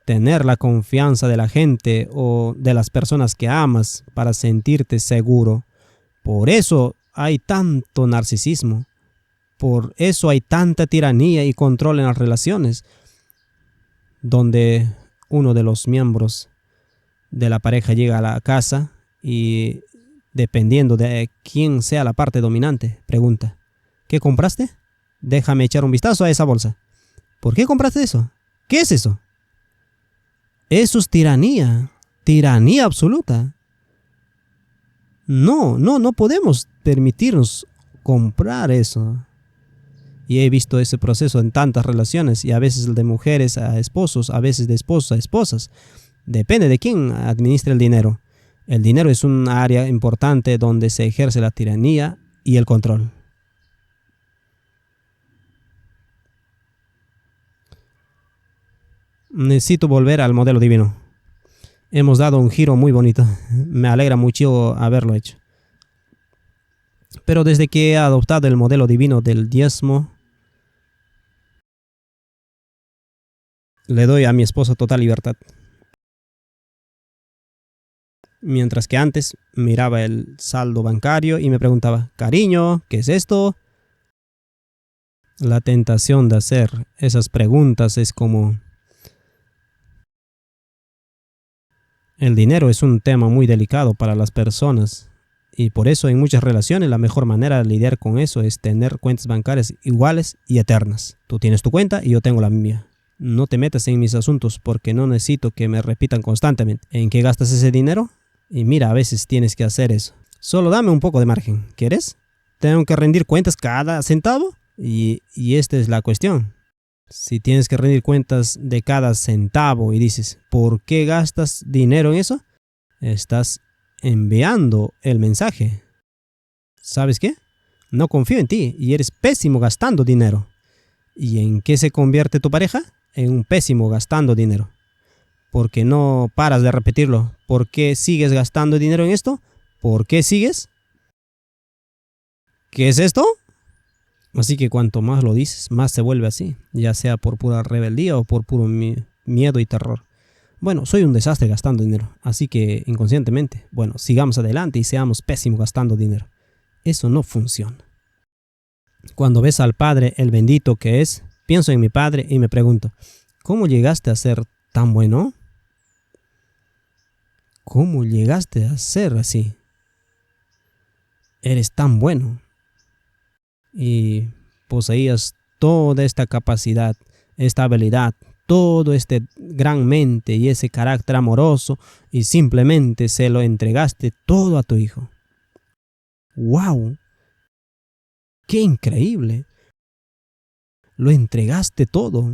tener la confianza de la gente o de las personas que amas para sentirte seguro. Por eso hay tanto narcisismo, por eso hay tanta tiranía y control en las relaciones, donde uno de los miembros de la pareja llega a la casa y, dependiendo de quién sea la parte dominante, pregunta: ¿qué compraste? Déjame echar un vistazo a esa bolsa. ¿Por qué compraste eso? ¿Qué es eso? Eso es tiranía, tiranía absoluta. No podemos permitirnos comprar eso. Y he visto ese proceso en tantas relaciones, y a veces de mujeres a esposos, a veces de esposos a esposas. Depende de quién administra el dinero. El dinero es un área importante donde se ejerce la tiranía y el control. Necesito volver al modelo divino. Hemos dado un giro muy bonito. Me alegra mucho haberlo hecho. Pero desde que he adoptado el modelo divino del diezmo, le doy a mi esposo total libertad. Mientras que antes miraba el saldo bancario y me preguntaba: cariño, ¿qué es esto? La tentación de hacer esas preguntas es como... El dinero es un tema muy delicado para las personas, y por eso en muchas relaciones la mejor manera de lidiar con eso es tener cuentas bancarias iguales y eternas. Tú tienes tu cuenta y yo tengo la mía. No te metas en mis asuntos porque no necesito que me repitan constantemente: ¿en qué gastas ese dinero? Y mira, a veces tienes que hacer eso. Solo dame un poco de margen, ¿quieres? ¿Tengo que rendir cuentas cada centavo? Y esta es la cuestión. Si tienes que rendir cuentas de cada centavo y dices: ¿por qué gastas dinero en eso? Estás enviando el mensaje: ¿sabes qué? No confío en ti y eres pésimo gastando dinero. ¿Y en qué se convierte tu pareja? En un pésimo gastando dinero. Porque no paras de repetirlo. ¿Por qué sigues gastando dinero en esto? ¿Por qué sigues? ¿Qué es esto? Así que cuanto más lo dices, más se vuelve así, ya sea por pura rebeldía o por puro miedo y terror. Bueno, soy un desastre gastando dinero, así que inconscientemente, bueno, sigamos adelante y seamos pésimos gastando dinero. Eso no funciona. Cuando ves al Padre, el bendito que es, pienso en mi Padre y me pregunto: ¿cómo llegaste a ser tan bueno? ¿Cómo llegaste a ser así? Eres tan bueno. Y poseías toda esta capacidad, esta habilidad, todo este gran mente y ese carácter amoroso, y simplemente se lo entregaste todo a tu hijo. ¡Wow! ¡Qué increíble! Lo entregaste todo.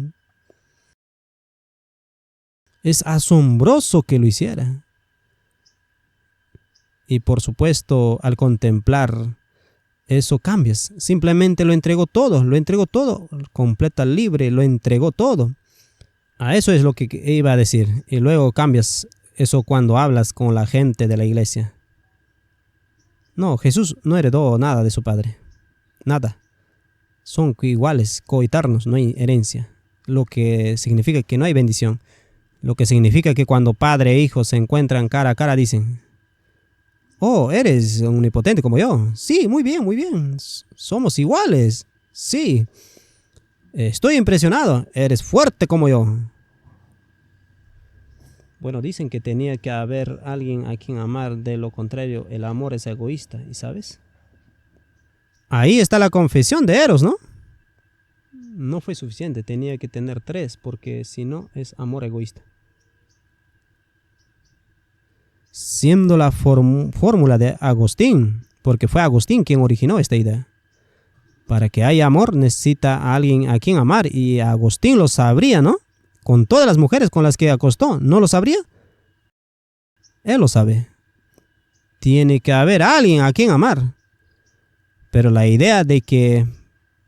Es asombroso que lo hiciera. Y por supuesto, al contemplar eso cambias. Simplemente lo entregó todo, completa libre, lo entregó todo. A eso es lo que iba a decir. Y luego cambias eso cuando hablas con la gente de la iglesia. No, Jesús no heredó nada de su padre. Nada. Son iguales, coeternos, no hay herencia. Lo que significa que no hay bendición. Lo que significa que cuando padre e hijo se encuentran cara a cara dicen: oh, eres omnipotente como yo. Sí, muy bien, muy bien. Somos iguales. Sí. Estoy impresionado. Eres fuerte como yo. Bueno, dicen que tenía que haber alguien a quien amar. De lo contrario, el amor es egoísta. ¿Y sabes? Ahí está la confesión de Eros, ¿no? No fue suficiente. Tenía que tener 3, porque si no, es amor egoísta. Siendo la fórmula de Agustín, porque fue Agustín quien originó esta idea. Para que haya amor necesita a alguien a quien amar, y Agustín lo sabría, ¿no? Con todas las mujeres con las que acostó, ¿no lo sabría? Él lo sabe. Tiene que haber alguien a quien amar. Pero la idea de que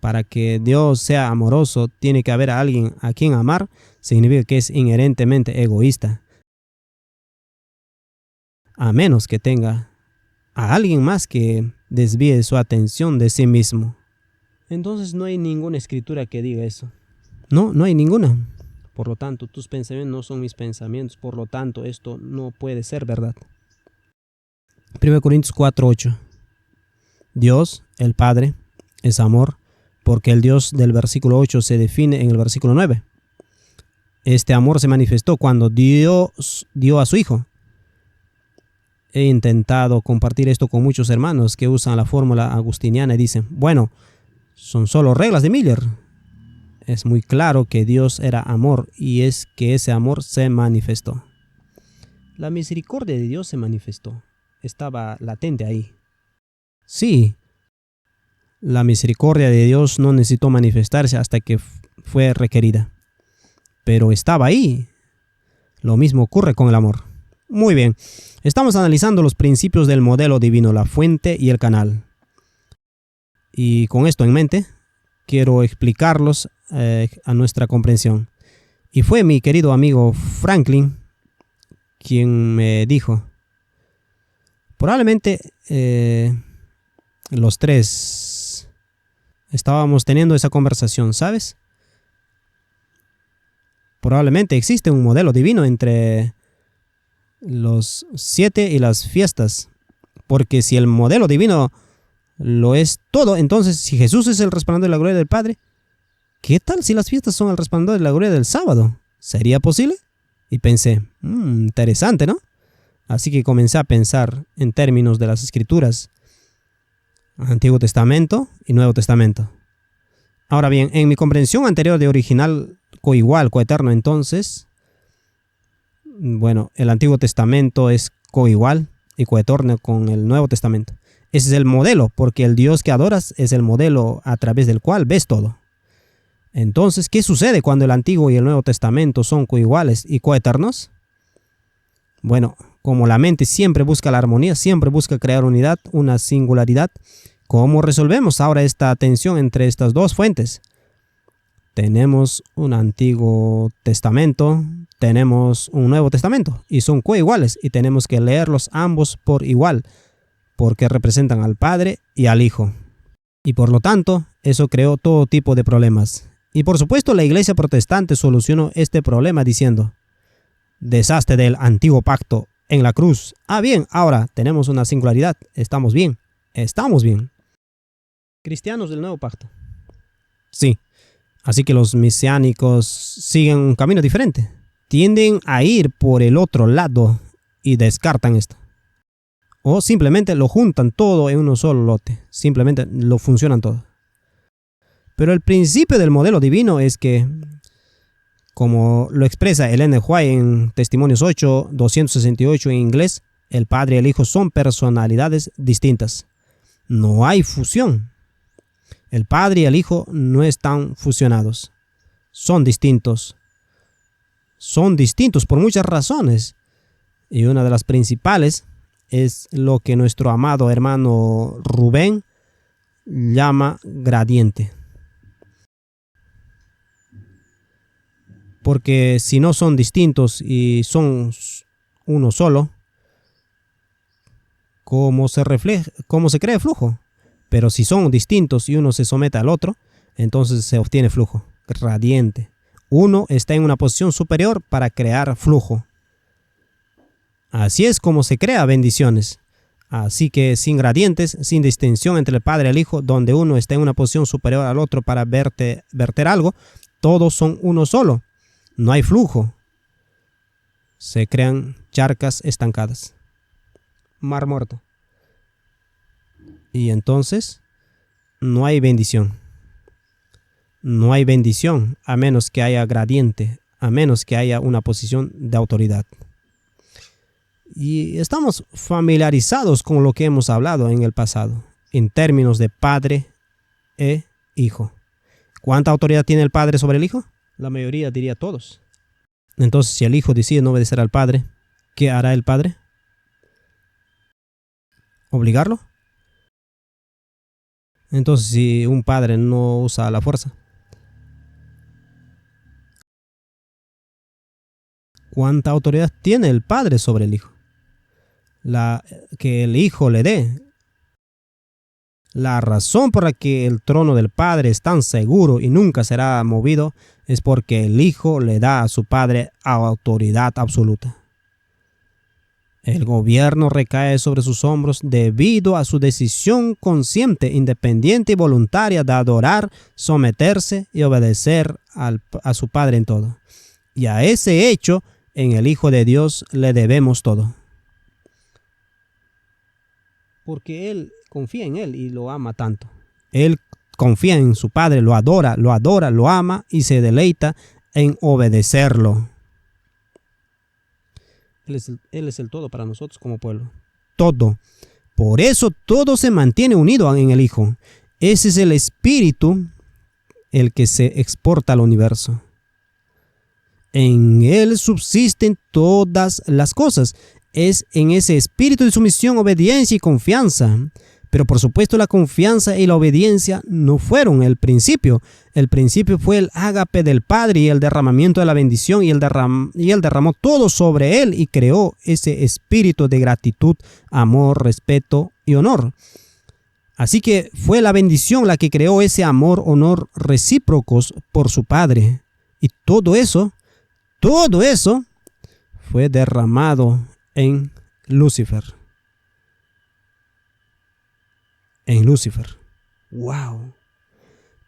para que Dios sea amoroso tiene que haber a alguien a quien amar significa que es inherentemente egoísta. A menos que tenga a alguien más que desvíe su atención de sí mismo. Entonces no hay ninguna escritura que diga eso. No hay ninguna. Por lo tanto, tus pensamientos no son mis pensamientos. Por lo tanto, esto no puede ser verdad. 1 Corintios 4:8. Dios, el Padre, es amor, porque el Dios del versículo 8 se define en el versículo 9. Este amor se manifestó cuando Dios dio a su Hijo. He intentado compartir esto con muchos hermanos que usan la fórmula agustiniana y dicen, bueno, son solo reglas de Miller. Es muy claro que Dios era amor y es que ese amor se manifestó. La misericordia de Dios se manifestó. Estaba latente ahí. Sí, la misericordia de Dios no necesitó manifestarse hasta que fue requerida. Pero estaba ahí. Lo mismo ocurre con el amor. Muy bien, estamos analizando los principios del modelo divino, la fuente y el canal. Y con esto en mente, quiero explicarlos a nuestra comprensión. Y fue mi querido amigo Franklin quien me dijo, probablemente los tres estábamos teniendo esa conversación, ¿sabes? Probablemente existe un modelo divino entre los 7 y las fiestas, porque si el modelo divino lo es todo, entonces si Jesús es el resplandor de la gloria del Padre, ¿qué tal si las fiestas son el resplandor de la gloria del sábado? ¿Sería posible? Y pensé, interesante, ¿no? Así que comencé a pensar en términos de las Escrituras, Antiguo Testamento y Nuevo Testamento. Ahora bien, en mi comprensión anterior de original coigual, coeterno, entonces, bueno, el Antiguo Testamento es coigual y coeterno con el Nuevo Testamento. Ese es el modelo, porque el Dios que adoras es el modelo a través del cual ves todo. Entonces, ¿qué sucede cuando el Antiguo y el Nuevo Testamento son coiguales y coeternos? Bueno, como la mente siempre busca la armonía, siempre busca crear unidad, una singularidad, ¿cómo resolvemos ahora esta tensión entre estas dos fuentes? Tenemos un Antiguo Testamento, tenemos un Nuevo Testamento y son coiguales y tenemos que leerlos ambos por igual porque representan al Padre y al Hijo. Y por lo tanto, eso creó todo tipo de problemas. Y por supuesto, la Iglesia protestante solucionó este problema diciendo, desastre del antiguo pacto en la cruz. Bien, ahora tenemos una singularidad. Estamos bien. Estamos bien. Cristianos del nuevo pacto. Sí. Así que los mesiánicos siguen un camino diferente. Tienden a ir por el otro lado y descartan esto. O simplemente lo juntan todo en uno solo lote. Simplemente lo funcionan todo. Pero el principio del modelo divino es que, como lo expresa Ellen White en Testimonios 8, 268 en inglés, el Padre y el Hijo son personalidades distintas. No hay fusión. El Padre y el Hijo no están fusionados. Son distintos. Son distintos por muchas razones. Y una de las principales es lo que nuestro amado hermano Rubén llama gradiente. Porque si no son distintos y son uno solo, ¿cómo se crea flujo? Pero si son distintos y uno se somete al otro, entonces se obtiene flujo gradiente. Uno está en una posición superior para crear flujo. Así es como se crea bendiciones. Así que sin gradientes, sin distinción entre el Padre y el Hijo, donde uno está en una posición superior al otro para verter algo, todos son uno solo. No hay flujo. Se crean charcas estancadas. Mar muerto. Y entonces no hay bendición. No hay bendición a menos que haya gradiente, a menos que haya una posición de autoridad. Y estamos familiarizados con lo que hemos hablado en el pasado, en términos de Padre e Hijo. ¿Cuánta autoridad tiene el Padre sobre el Hijo? La mayoría diría todos. Entonces, si el Hijo decide no obedecer al Padre, ¿qué hará el Padre? ¿Obligarlo? Entonces, si un padre no usa la fuerza, ¿cuánta autoridad tiene el Padre sobre el Hijo? La que el Hijo le dé. La razón por la que el trono del Padre es tan seguro y nunca será movido es porque el Hijo le da a su Padre autoridad absoluta. El gobierno recae sobre sus hombros debido a su decisión consciente, independiente y voluntaria de adorar, someterse y obedecer a su Padre en todo. Y a ese hecho, en el Hijo de Dios le debemos todo. Porque Él confía en Él y lo ama tanto. Él confía en su Padre, lo adora, lo ama y se deleita en obedecerlo. Él es el todo para nosotros como pueblo. Todo. Por eso todo se mantiene unido en el Hijo. Ese es el Espíritu, el que se exporta al universo. En Él subsisten todas las cosas. Es en ese espíritu de sumisión, obediencia y confianza. Pero por supuesto la confianza y la obediencia no fueron el principio. El principio fue el ágape del Padre y el derramamiento de la bendición, y Él derramó todo sobre Él y creó ese espíritu de gratitud, amor, respeto y honor. Así que fue la bendición la que creó ese amor, honor recíprocos por su Padre. Y todo eso fue derramado en Lucifer. ¡Wow!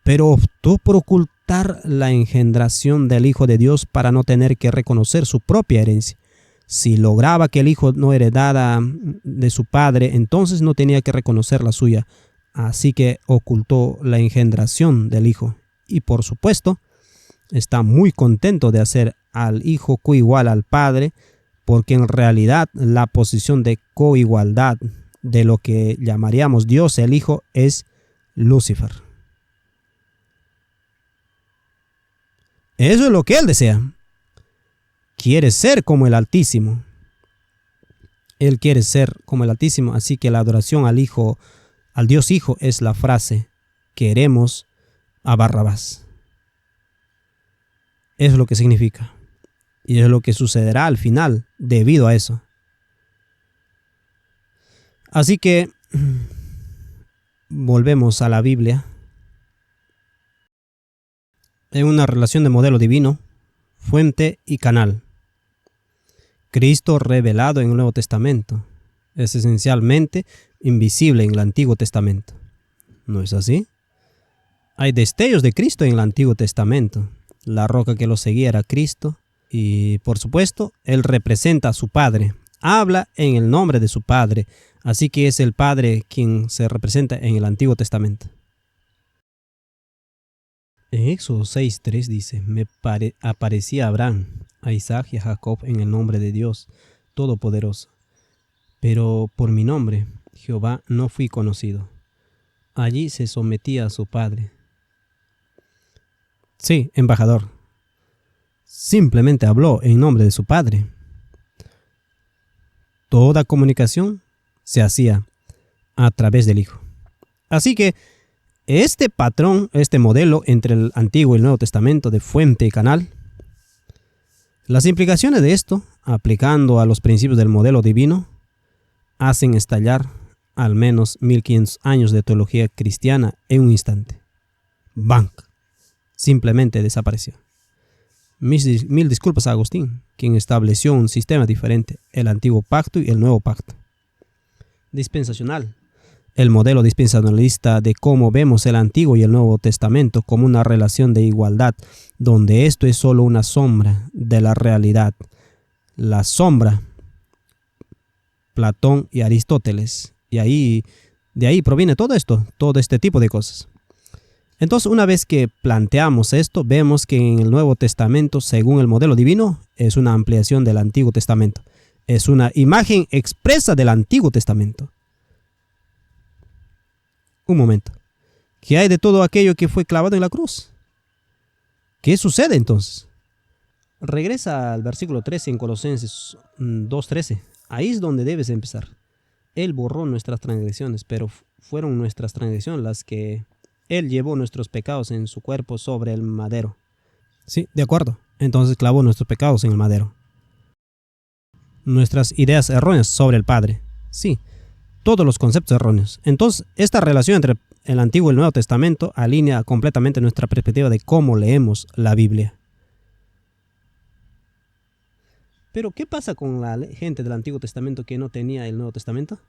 Pero optó por ocultar la engendración del Hijo de Dios para no tener que reconocer su propia herencia. Si lograba que el Hijo no heredara de su Padre, entonces no tenía que reconocer la suya. Así que ocultó la engendración del Hijo. Y por supuesto, está muy contento de hacer al Hijo coigual al Padre, porque en realidad la posición de coigualdad de lo que llamaríamos Dios el Hijo es Lucifer. Eso es lo que Él desea. Quiere ser como el Altísimo. Él quiere ser como el Altísimo, así que la adoración al Hijo, al Dios Hijo, es la frase: queremos a Barrabás. Eso es lo que significa. Y es lo que sucederá al final debido a eso. Así que volvemos a la Biblia. En una relación de modelo divino, fuente y canal. Cristo revelado en el Nuevo Testamento es esencialmente invisible en el Antiguo Testamento. ¿No es así? Hay destellos de Cristo en el Antiguo Testamento. La roca que lo seguía era Cristo. Y por supuesto, Él representa a su Padre. Habla en el nombre de su Padre. Así que es el Padre quien se representa en el Antiguo Testamento. En Éxodo 6:3 dice: aparecía a Abraham, a Isaac y a Jacob en el nombre de Dios Todopoderoso. Pero por mi nombre, Jehová, no fui conocido. Allí se sometía a su Padre. Sí, embajador. Simplemente habló en nombre de su Padre. Toda comunicación se hacía a través del Hijo. Así que este patrón, este modelo entre el Antiguo y el Nuevo Testamento de fuente y canal, las implicaciones de esto, aplicando a los principios del modelo divino, hacen estallar al menos 1500 años de teología cristiana en un instante. ¡Bang! Simplemente desapareció. Mil disculpas a Agustín, quien estableció un sistema diferente, el antiguo pacto y el nuevo pacto. Dispensacional. El modelo dispensacionalista de cómo vemos el Antiguo y el Nuevo Testamento como una relación de igualdad, donde esto es solo una sombra de la realidad. La sombra, Platón y Aristóteles. Y de ahí proviene todo esto, todo este tipo de cosas. Entonces, una vez que planteamos esto, vemos que en el Nuevo Testamento, según el modelo divino, es una ampliación del Antiguo Testamento. Es una imagen expresa del Antiguo Testamento. Un momento. ¿Qué hay de todo aquello que fue clavado en la cruz? ¿Qué sucede entonces? Regresa al versículo 13 en Colosenses 2:13. Ahí es donde debes empezar. Él borró nuestras transgresiones, pero fueron nuestras transgresiones las que Él llevó nuestros pecados en su cuerpo sobre el madero. Sí, de acuerdo. Entonces clavó nuestros pecados en el madero. Nuestras ideas erróneas sobre el Padre. Sí, todos los conceptos erróneos. Entonces, esta relación entre el Antiguo y el Nuevo Testamento alinea completamente nuestra perspectiva de cómo leemos la Biblia. Pero, ¿qué pasa con la gente del Antiguo Testamento que no tenía el Nuevo Testamento?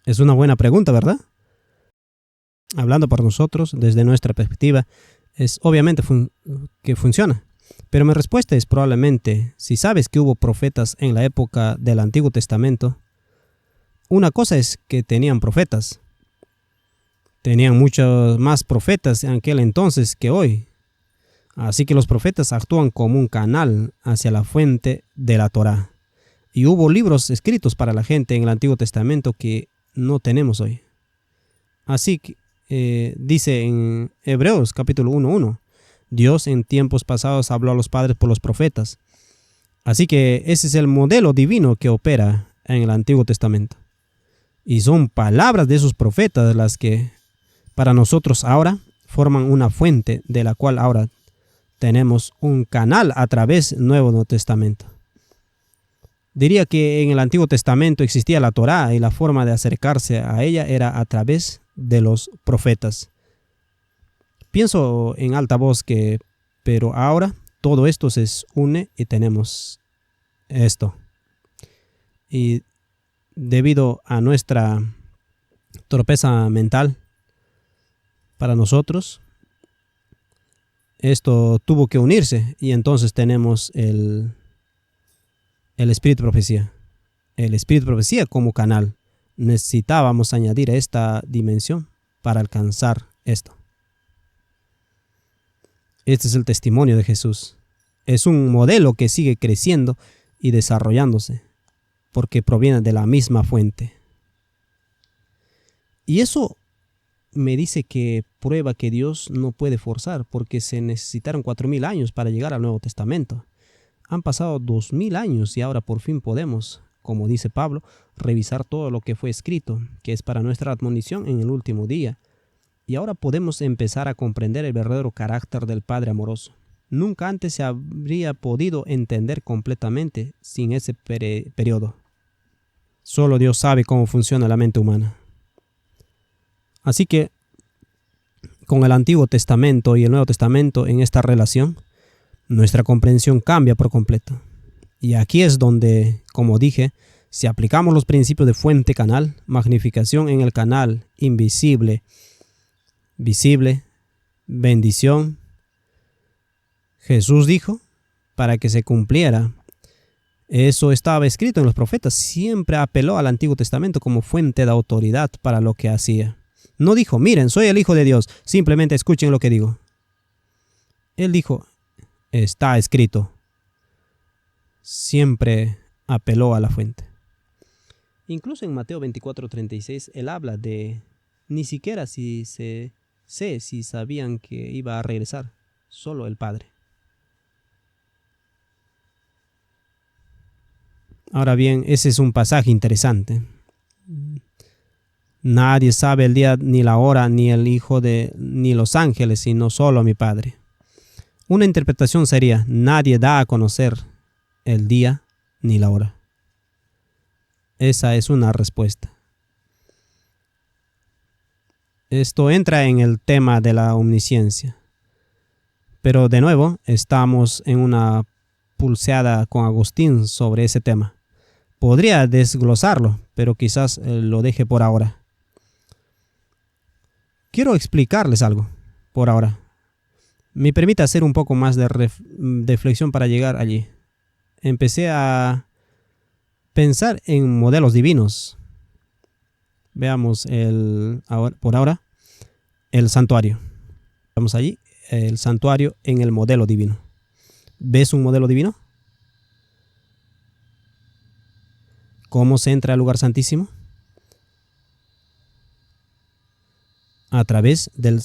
Es una buena pregunta, ¿verdad? Hablando por nosotros, desde nuestra perspectiva, es obviamente que funciona. Pero mi respuesta es probablemente, si sabes que hubo profetas en la época del Antiguo Testamento, una cosa es que tenían profetas. Tenían muchos más profetas en aquel entonces que hoy. Así que los profetas actúan como un canal hacia la fuente de la Torá. Y hubo libros escritos para la gente en el Antiguo Testamento que no tenemos hoy. Así que dice en Hebreos capítulo 1:1, Dios en tiempos pasados habló a los padres por los profetas. Así que ese es el modelo divino que opera en el Antiguo Testamento. Y son palabras de esos profetas las que para nosotros ahora forman una fuente de la cual ahora tenemos un canal a través del Nuevo Testamento. Diría que en el Antiguo Testamento existía la Torá y la forma de acercarse a ella era a través de los profetas. Pienso en alta voz pero ahora todo esto se une y tenemos esto. Y debido a nuestra torpeza mental, para nosotros, esto tuvo que unirse y entonces tenemos el Espíritu de Profecía. El Espíritu de Profecía como canal. Necesitábamos añadir esta dimensión para alcanzar esto. Este es el testimonio de Jesús. Es un modelo que sigue creciendo y desarrollándose porque proviene de la misma fuente. Y eso me dice que prueba que Dios no puede forzar porque se necesitaron 4000 años para llegar al Nuevo Testamento. Han pasado 2000 años y ahora por fin podemos, como dice Pablo, revisar todo lo que fue escrito, que es para nuestra admonición en el último día. Y ahora podemos empezar a comprender el verdadero carácter del Padre amoroso. Nunca antes se habría podido entender completamente sin ese periodo. Solo Dios sabe cómo funciona la mente humana. Así que, con el Antiguo Testamento y el Nuevo Testamento en esta relación, nuestra comprensión cambia por completo. Y aquí es donde, como dije, si aplicamos los principios de fuente-canal, magnificación en el canal, invisible, visible, bendición, Jesús dijo, para que se cumpliera. Eso estaba escrito en los profetas. Siempre apeló al Antiguo Testamento como fuente de autoridad para lo que hacía. No dijo, miren, soy el Hijo de Dios, simplemente escuchen lo que digo. Él dijo, está escrito. Siempre apeló a la fuente. Incluso en Mateo 24:36, él habla de ni siquiera si sabían que iba a regresar, solo el Padre. Ahora bien, ese es un pasaje interesante. Nadie sabe el día ni la hora, ni el Hijo ni los ángeles, sino solo mi Padre. Una interpretación sería, nadie da a conocer el día ni la hora. Esa es una respuesta. Esto entra en el tema de la omnisciencia. Pero de nuevo, estamos en una pulseada con Agustín sobre ese tema. Podría desglosarlo, pero quizás lo deje por ahora. Quiero explicarles algo por ahora. Me permite hacer un poco más de reflexión para llegar allí. Empecé a pensar en modelos divinos. Veamos por ahora el santuario. Vamos allí, el santuario en el modelo divino. ¿Ves un modelo divino? ¿Cómo se entra al lugar santísimo? A través del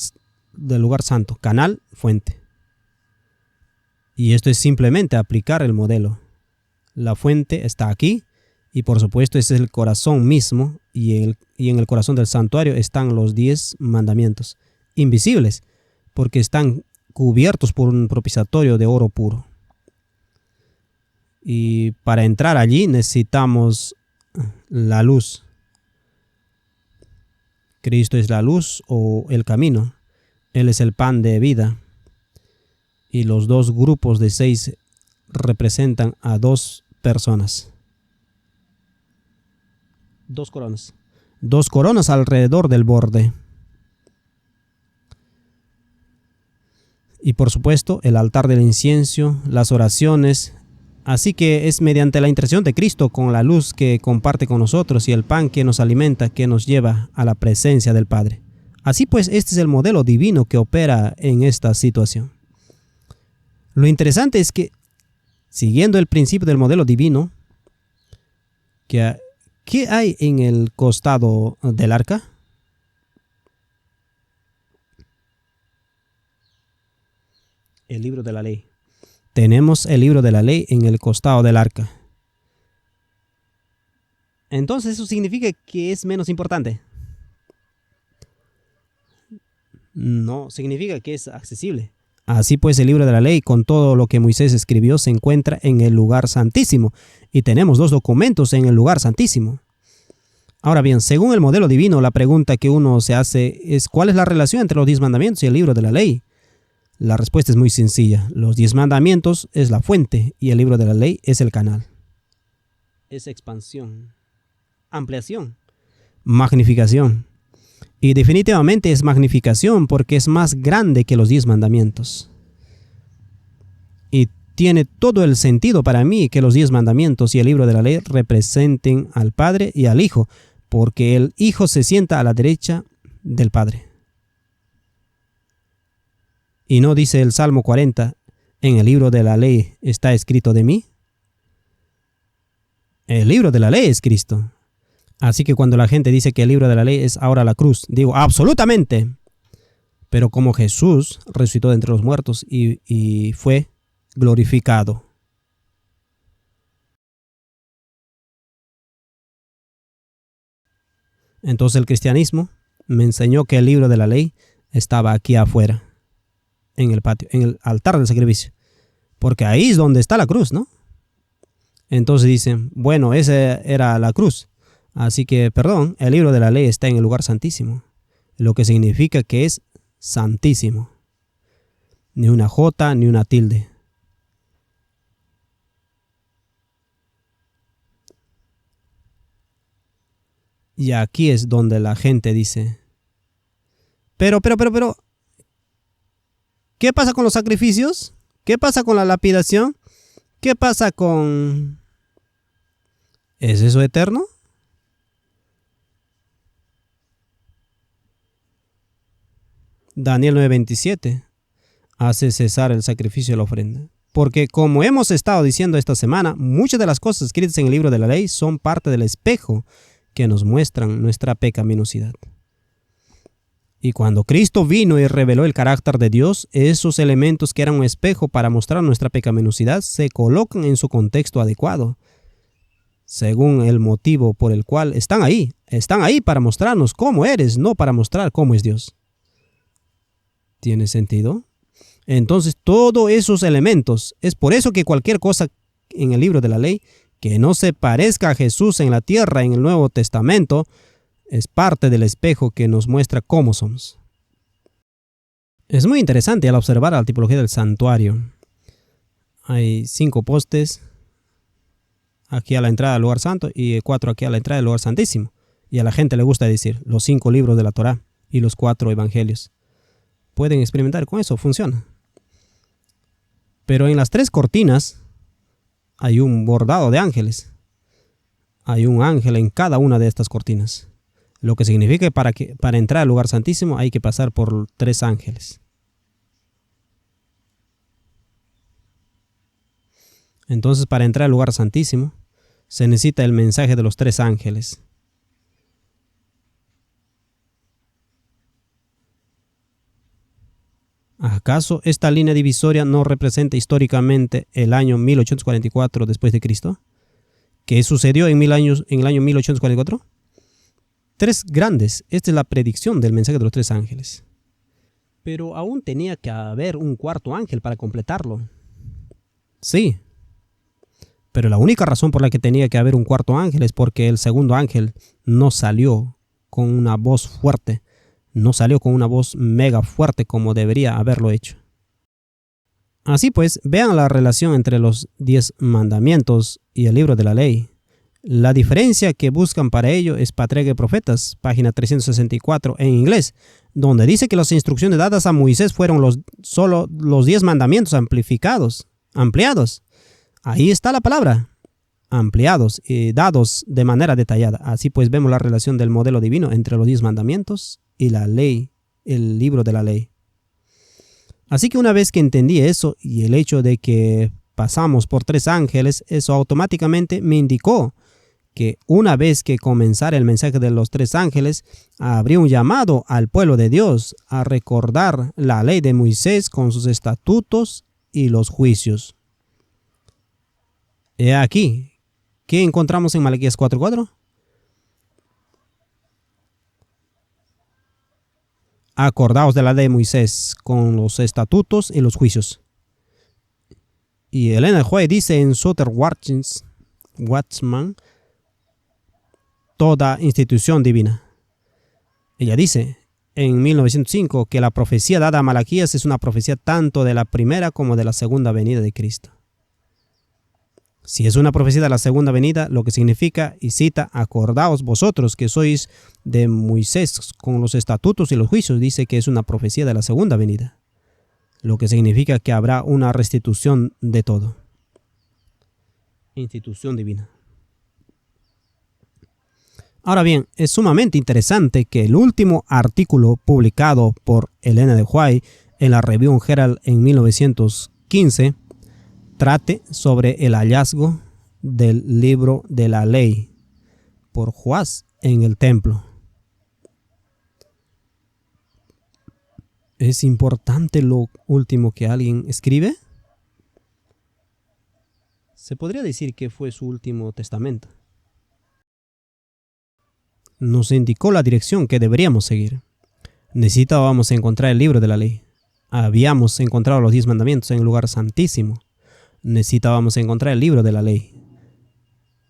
lugar santo, canal, fuente. Y esto es simplemente aplicar el modelo. La fuente está aquí y por supuesto ese es el corazón mismo y en el corazón del santuario están los 10 mandamientos, invisibles porque están cubiertos por un propiciatorio de oro puro. Y para entrar allí necesitamos la luz. Cristo es la luz o el camino. Él es el pan de vida. Y los dos grupos de 6 representan a 2 personas. 2 coronas. 2 coronas alrededor del borde. Y por supuesto el altar del incienso, las oraciones. Así que es mediante la intercesión de Cristo con la luz que comparte con nosotros y el pan que nos alimenta que nos lleva a la presencia del Padre. Así pues, este es el modelo divino que opera en esta situación. Lo interesante es que, siguiendo el principio del modelo divino, ¿qué hay en el costado del arca? El libro de la ley. Tenemos el libro de la ley en el costado del arca. Entonces, ¿eso significa que es menos importante? No, significa que es accesible. Así pues, el libro de la ley, con todo lo que Moisés escribió, se encuentra en el lugar santísimo. Y tenemos 2 documentos en el lugar santísimo. Ahora bien, según el modelo divino, la pregunta que uno se hace es ¿cuál es la relación entre los 10 mandamientos y el libro de la ley? La respuesta es muy sencilla. Los 10 mandamientos es la fuente y el libro de la ley es el canal. Es expansión, ampliación, magnificación. Y definitivamente es magnificación porque es más grande que los 10 mandamientos. Y tiene todo el sentido para mí que los 10 mandamientos y el libro de la ley representen al Padre y al Hijo, porque el Hijo se sienta a la derecha del Padre. Y no dice el Salmo 40, en el libro de la ley está escrito de mí. El libro de la ley es Cristo. Así que cuando la gente dice que el libro de la ley es ahora la cruz, digo, absolutamente. Pero como Jesús resucitó de entre los muertos y fue glorificado. Entonces el cristianismo me enseñó que el libro de la ley estaba aquí afuera, en el patio, en el altar del sacrificio. Porque ahí es donde está la cruz, ¿no? Entonces dicen, bueno, esa era la cruz. Así que, perdón, el libro de la ley está en el lugar santísimo. Lo que significa que es santísimo. Ni una jota, ni una tilde. Y aquí es donde la gente dice, pero, ¿qué pasa con los sacrificios? ¿Qué pasa con la lapidación? ¿Qué pasa con... ¿Es eso eterno? Daniel 9:27 hace cesar el sacrificio y la ofrenda. Porque como hemos estado diciendo esta semana, muchas de las cosas escritas en el libro de la ley son parte del espejo que nos muestran nuestra pecaminosidad. Y cuando Cristo vino y reveló el carácter de Dios, esos elementos que eran un espejo para mostrar nuestra pecaminosidad se colocan en su contexto adecuado, según el motivo por el cual están ahí para mostrarnos cómo eres, no para mostrar cómo es Dios. ¿Tiene sentido? Entonces, todos esos elementos, es por eso que cualquier cosa en el libro de la ley que no se parezca a Jesús en la tierra en el Nuevo Testamento, es parte del espejo que nos muestra cómo somos. Es muy interesante al observar la tipología del santuario. Hay 5 postes aquí a la entrada del lugar santo y 4 aquí a la entrada del lugar santísimo. Y a la gente le gusta decir los 5 libros de la Torá y los 4 evangelios. Pueden experimentar con eso, funciona. Pero en las 3 cortinas hay un bordado de ángeles. Hay un ángel en cada una de estas cortinas. Lo que significa que para entrar al lugar santísimo hay que pasar por 3 ángeles. Entonces, para entrar al lugar santísimo se necesita el mensaje de los 3 ángeles. ¿Acaso esta línea divisoria no representa históricamente el año 1844 después de Cristo? ¿Qué sucedió en el año 1844? 3 grandes. Esta es la predicción del mensaje de los 3 ángeles. Pero aún tenía que haber un 4º ángel para completarlo. Sí. Pero la única razón por la que tenía que haber un cuarto ángel es porque el segundo ángel no salió con una voz fuerte, no salió con una voz mega fuerte como debería haberlo hecho. Así pues, vean la relación entre los 10 mandamientos y el libro de la ley. La diferencia que buscan para ello es Patriarca y Profetas, página 364 en inglés, donde dice que las instrucciones dadas a Moisés fueron solo los 10 mandamientos ampliados. Ahí está la palabra, ampliados y dados de manera detallada. Así pues vemos la relación del modelo divino entre los 10 mandamientos y la ley, el libro de la ley. Así que una vez que entendí eso y el hecho de que pasamos por 3 ángeles, eso automáticamente me indicó que una vez que comenzara el mensaje de los 3 ángeles, habría un llamado al pueblo de Dios a recordar la ley de Moisés con sus estatutos y los juicios. He aquí, ¿qué encontramos en Malaquías 4:4? Acordaos de la ley de Moisés con los estatutos y los juicios. Y Elena White dice en Sutter Watchman, toda institución divina. Ella dice en 1905 que la profecía dada a Malaquías es una profecía tanto de la primera como de la segunda venida de Cristo. Si es una profecía de la segunda venida, lo que significa, y cita, acordaos vosotros que sois de Moisés con los estatutos y los juicios, dice que es una profecía de la segunda venida, lo que significa que habrá una restitución de todo. Institución divina. Ahora bien, es sumamente interesante que el último artículo publicado por Elena de White en la Review Herald en 1915 trate sobre el hallazgo del libro de la ley por Joás en el templo. ¿Es importante lo último que alguien escribe? Se podría decir que fue su último testamento. Nos indicó la dirección que deberíamos seguir. Necesitábamos encontrar el libro de la ley. Habíamos encontrado los 10 mandamientos en el lugar santísimo. Necesitábamos encontrar el libro de la ley.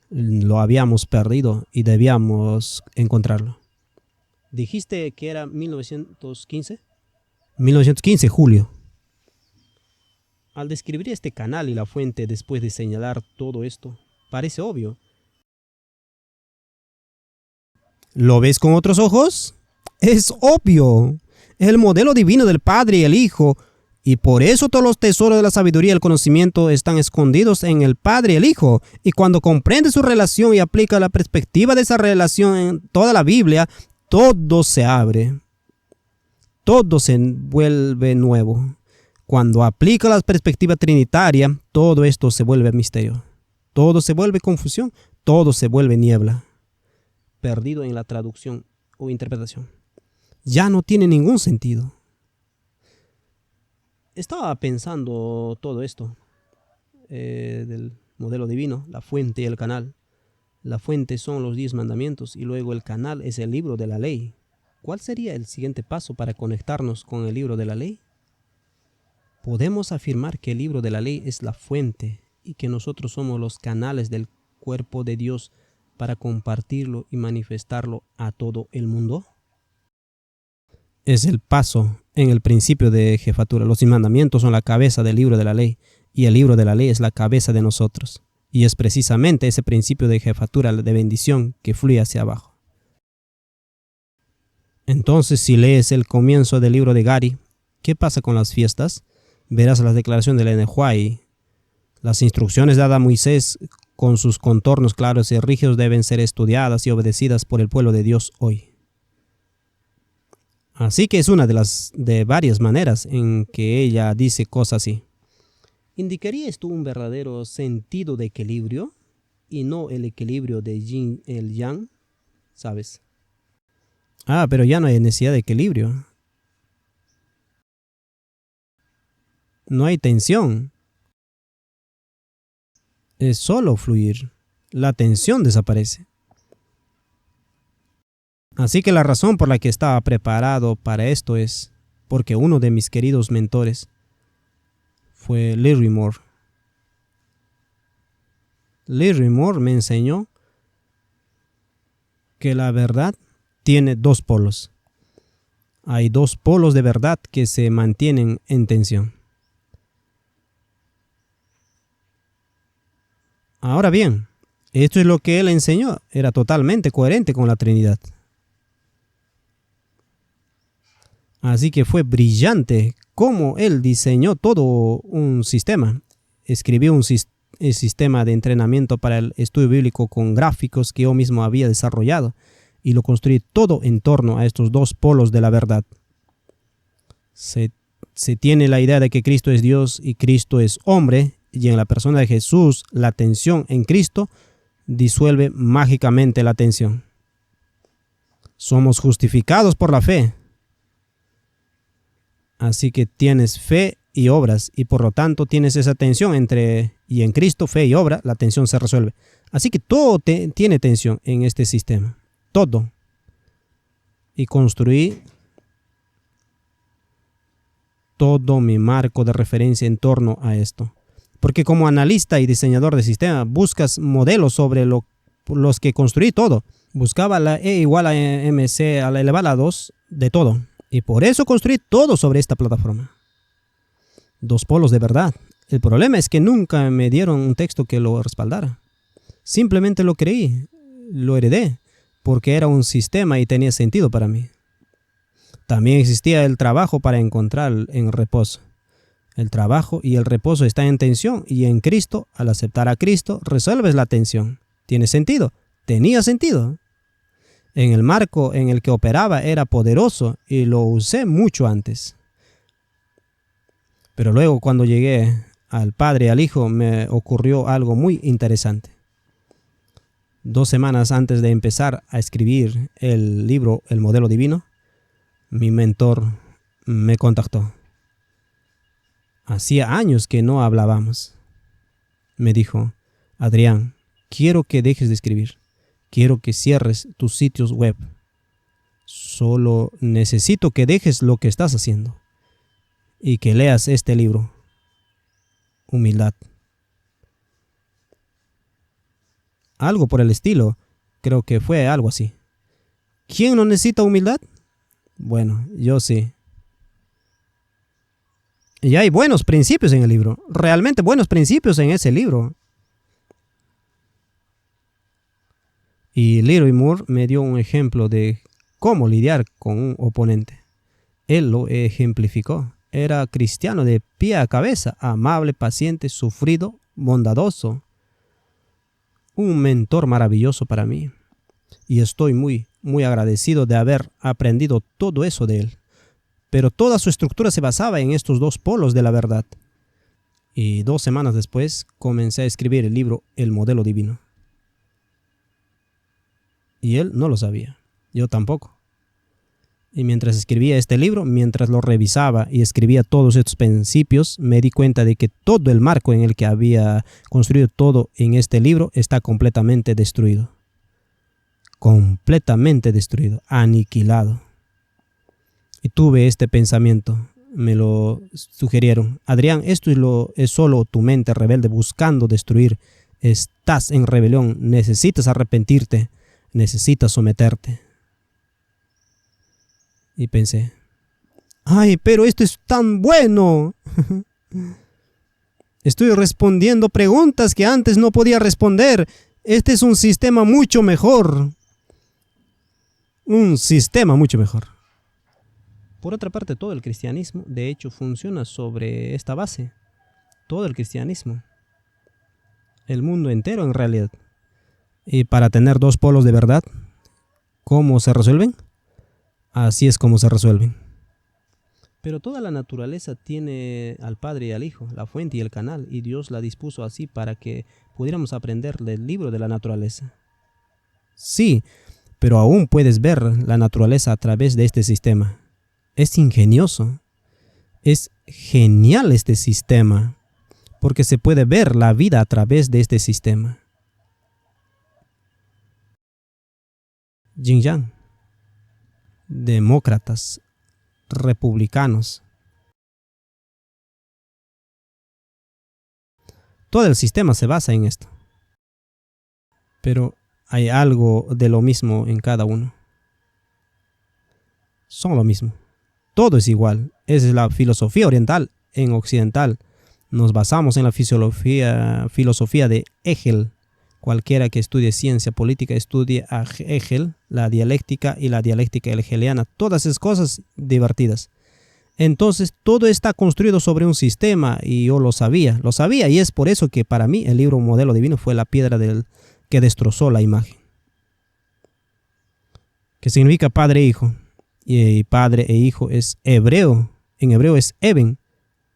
Lo habíamos perdido y debíamos encontrarlo. ¿Dijiste que era 1915? 1915, julio. Al describir este canal y la fuente después de señalar todo esto, parece obvio. ¿Lo ves con otros ojos? Es obvio. Es el modelo divino del Padre y el Hijo. Y por eso todos los tesoros de la sabiduría y el conocimiento están escondidos en el Padre y el Hijo. Y cuando comprende su relación y aplica la perspectiva de esa relación en toda la Biblia, todo se abre. Todo se vuelve nuevo. Cuando aplica la perspectiva trinitaria, todo esto se vuelve misterio. Todo se vuelve confusión. Todo se vuelve niebla. Perdido en la traducción o interpretación. Ya no tiene ningún sentido. Estaba pensando todo esto del modelo divino, la fuente y el canal. La fuente son los 10 mandamientos y luego el canal es el libro de la ley. ¿Cuál sería el siguiente paso para conectarnos con el libro de la ley? Podemos afirmar que el libro de la ley es la fuente y que nosotros somos los canales del cuerpo de Dios para compartirlo y manifestarlo a todo el mundo. Es el paso en el principio de jefatura. Los mandamientos son la cabeza del libro de la ley y el libro de la ley es la cabeza de nosotros. Y es precisamente ese principio de jefatura de bendición que fluye hacia abajo. Entonces, si lees el comienzo del libro de Gary, ¿qué pasa con las fiestas? Verás las declaraciones de Elena White. Las instrucciones dadas a Moisés con sus contornos claros y rígidos deben ser estudiadas y obedecidas por el pueblo de Dios hoy. Así que es una de varias maneras en que ella dice cosas así. ¿Indicaría esto un verdadero sentido de equilibrio y no el equilibrio de yin y el yang? ¿Sabes? Pero ya no hay necesidad de equilibrio. No hay tensión. Es solo fluir. La tensión desaparece. Así que la razón por la que estaba preparado para esto es porque uno de mis queridos mentores fue Larry Moore. Larry Moore me enseñó que la verdad tiene dos polos. Hay dos polos de verdad que se mantienen en tensión. Ahora bien, esto es lo que él enseñó. Era totalmente coherente con la Trinidad. Así que fue brillante cómo él diseñó todo un sistema. Escribió un sistema de entrenamiento para el estudio bíblico con gráficos que yo mismo había desarrollado y lo construí todo en torno a estos dos polos de la verdad. Se tiene la idea de que Cristo es Dios y Cristo es hombre, y en la persona de Jesús la tensión en Cristo disuelve mágicamente la tensión. Somos justificados por la fe. Así que tienes fe y obras, y por lo tanto tienes esa tensión y en Cristo, fe y obra, la tensión se resuelve. Así que todo tiene tensión en este sistema. Todo. Y construí todo mi marco de referencia en torno a esto. Porque como analista y diseñador de sistema, buscas modelos sobre los que construí todo. Buscaba la E igual a MC a la elevada a 2 de todo. Y por eso construí todo sobre esta plataforma. Dos polos de verdad. El problema es que nunca me dieron un texto que lo respaldara. Simplemente lo creí, lo heredé, porque era un sistema y tenía sentido para mí. También existía el trabajo para encontrar en reposo. El trabajo y el reposo están en tensión, y en Cristo, al aceptar a Cristo, resuelves la tensión. ¿Tiene sentido? Tenía sentido. En el marco en el que operaba era poderoso y lo usé mucho antes. Pero luego, cuando llegué al Padre y al Hijo, me ocurrió algo muy interesante. 2 semanas antes de empezar a escribir el libro El Modelo Divino, mi mentor me contactó. Hacía años que no hablábamos. Me dijo: Adrián, quiero que dejes de escribir. Quiero que cierres tus sitios web. Solo necesito que dejes lo que estás haciendo y que leas este libro. Humildad. Algo por el estilo. Creo que fue algo así. ¿Quién no necesita humildad? Bueno, yo sí. Y hay buenos principios en el libro. Realmente buenos principios en ese libro. Y Larry Moore me dio un ejemplo de cómo lidiar con un oponente. Él lo ejemplificó. Era cristiano de pie a cabeza, amable, paciente, sufrido, bondadoso. Un mentor maravilloso para mí. Y estoy muy, muy agradecido de haber aprendido todo eso de él. Pero toda su estructura se basaba en estos dos polos de la verdad. Y 2 semanas después comencé a escribir el libro El Modelo Divino. Y él no lo sabía. Yo tampoco. Y mientras escribía este libro, mientras lo revisaba y escribía todos estos principios, me di cuenta de que todo el marco en el que había construido todo en este libro está completamente destruido. Completamente destruido, aniquilado. Y tuve este pensamiento, me lo sugirieron: Adrián, esto es solo tu mente rebelde buscando destruir. Estás en rebelión, necesitas arrepentirte, necesitas someterte. Y pensé: ¡ay, pero esto es tan bueno! Estoy respondiendo preguntas que antes no podía responder. Este es un sistema mucho mejor. Un sistema mucho mejor. Por otra parte, todo el cristianismo, de hecho, funciona sobre esta base. Todo el cristianismo. El mundo entero, en realidad. Y para tener dos polos de verdad, ¿cómo se resuelven? Así es como se resuelven. Pero toda la naturaleza tiene al Padre y al Hijo, la fuente y el canal, y Dios la dispuso así para que pudiéramos aprender del libro de la naturaleza. Sí, pero aún puedes ver la naturaleza a través de este sistema. Es ingenioso. Es genial este sistema, porque se puede ver la vida a través de este sistema. Yin Yang. Demócratas, republicanos. Todo el sistema se basa en esto. pero hay algo de lo mismo en cada uno. Son lo mismo. Todo es igual. Esa es la filosofía oriental. En occidental nos basamos en la filosofía de Hegel. Cualquiera que estudie ciencia política estudie a Hegel, la dialéctica y la dialéctica hegeliana. Todas esas cosas divertidas. Entonces todo está construido sobre un sistema y yo lo sabía y es por eso que para mí el libro Modelo Divino fue la piedra que destrozó la imagen. Que significa padre e hijo. Y padre e hijo es hebreo. En hebreo es Eben,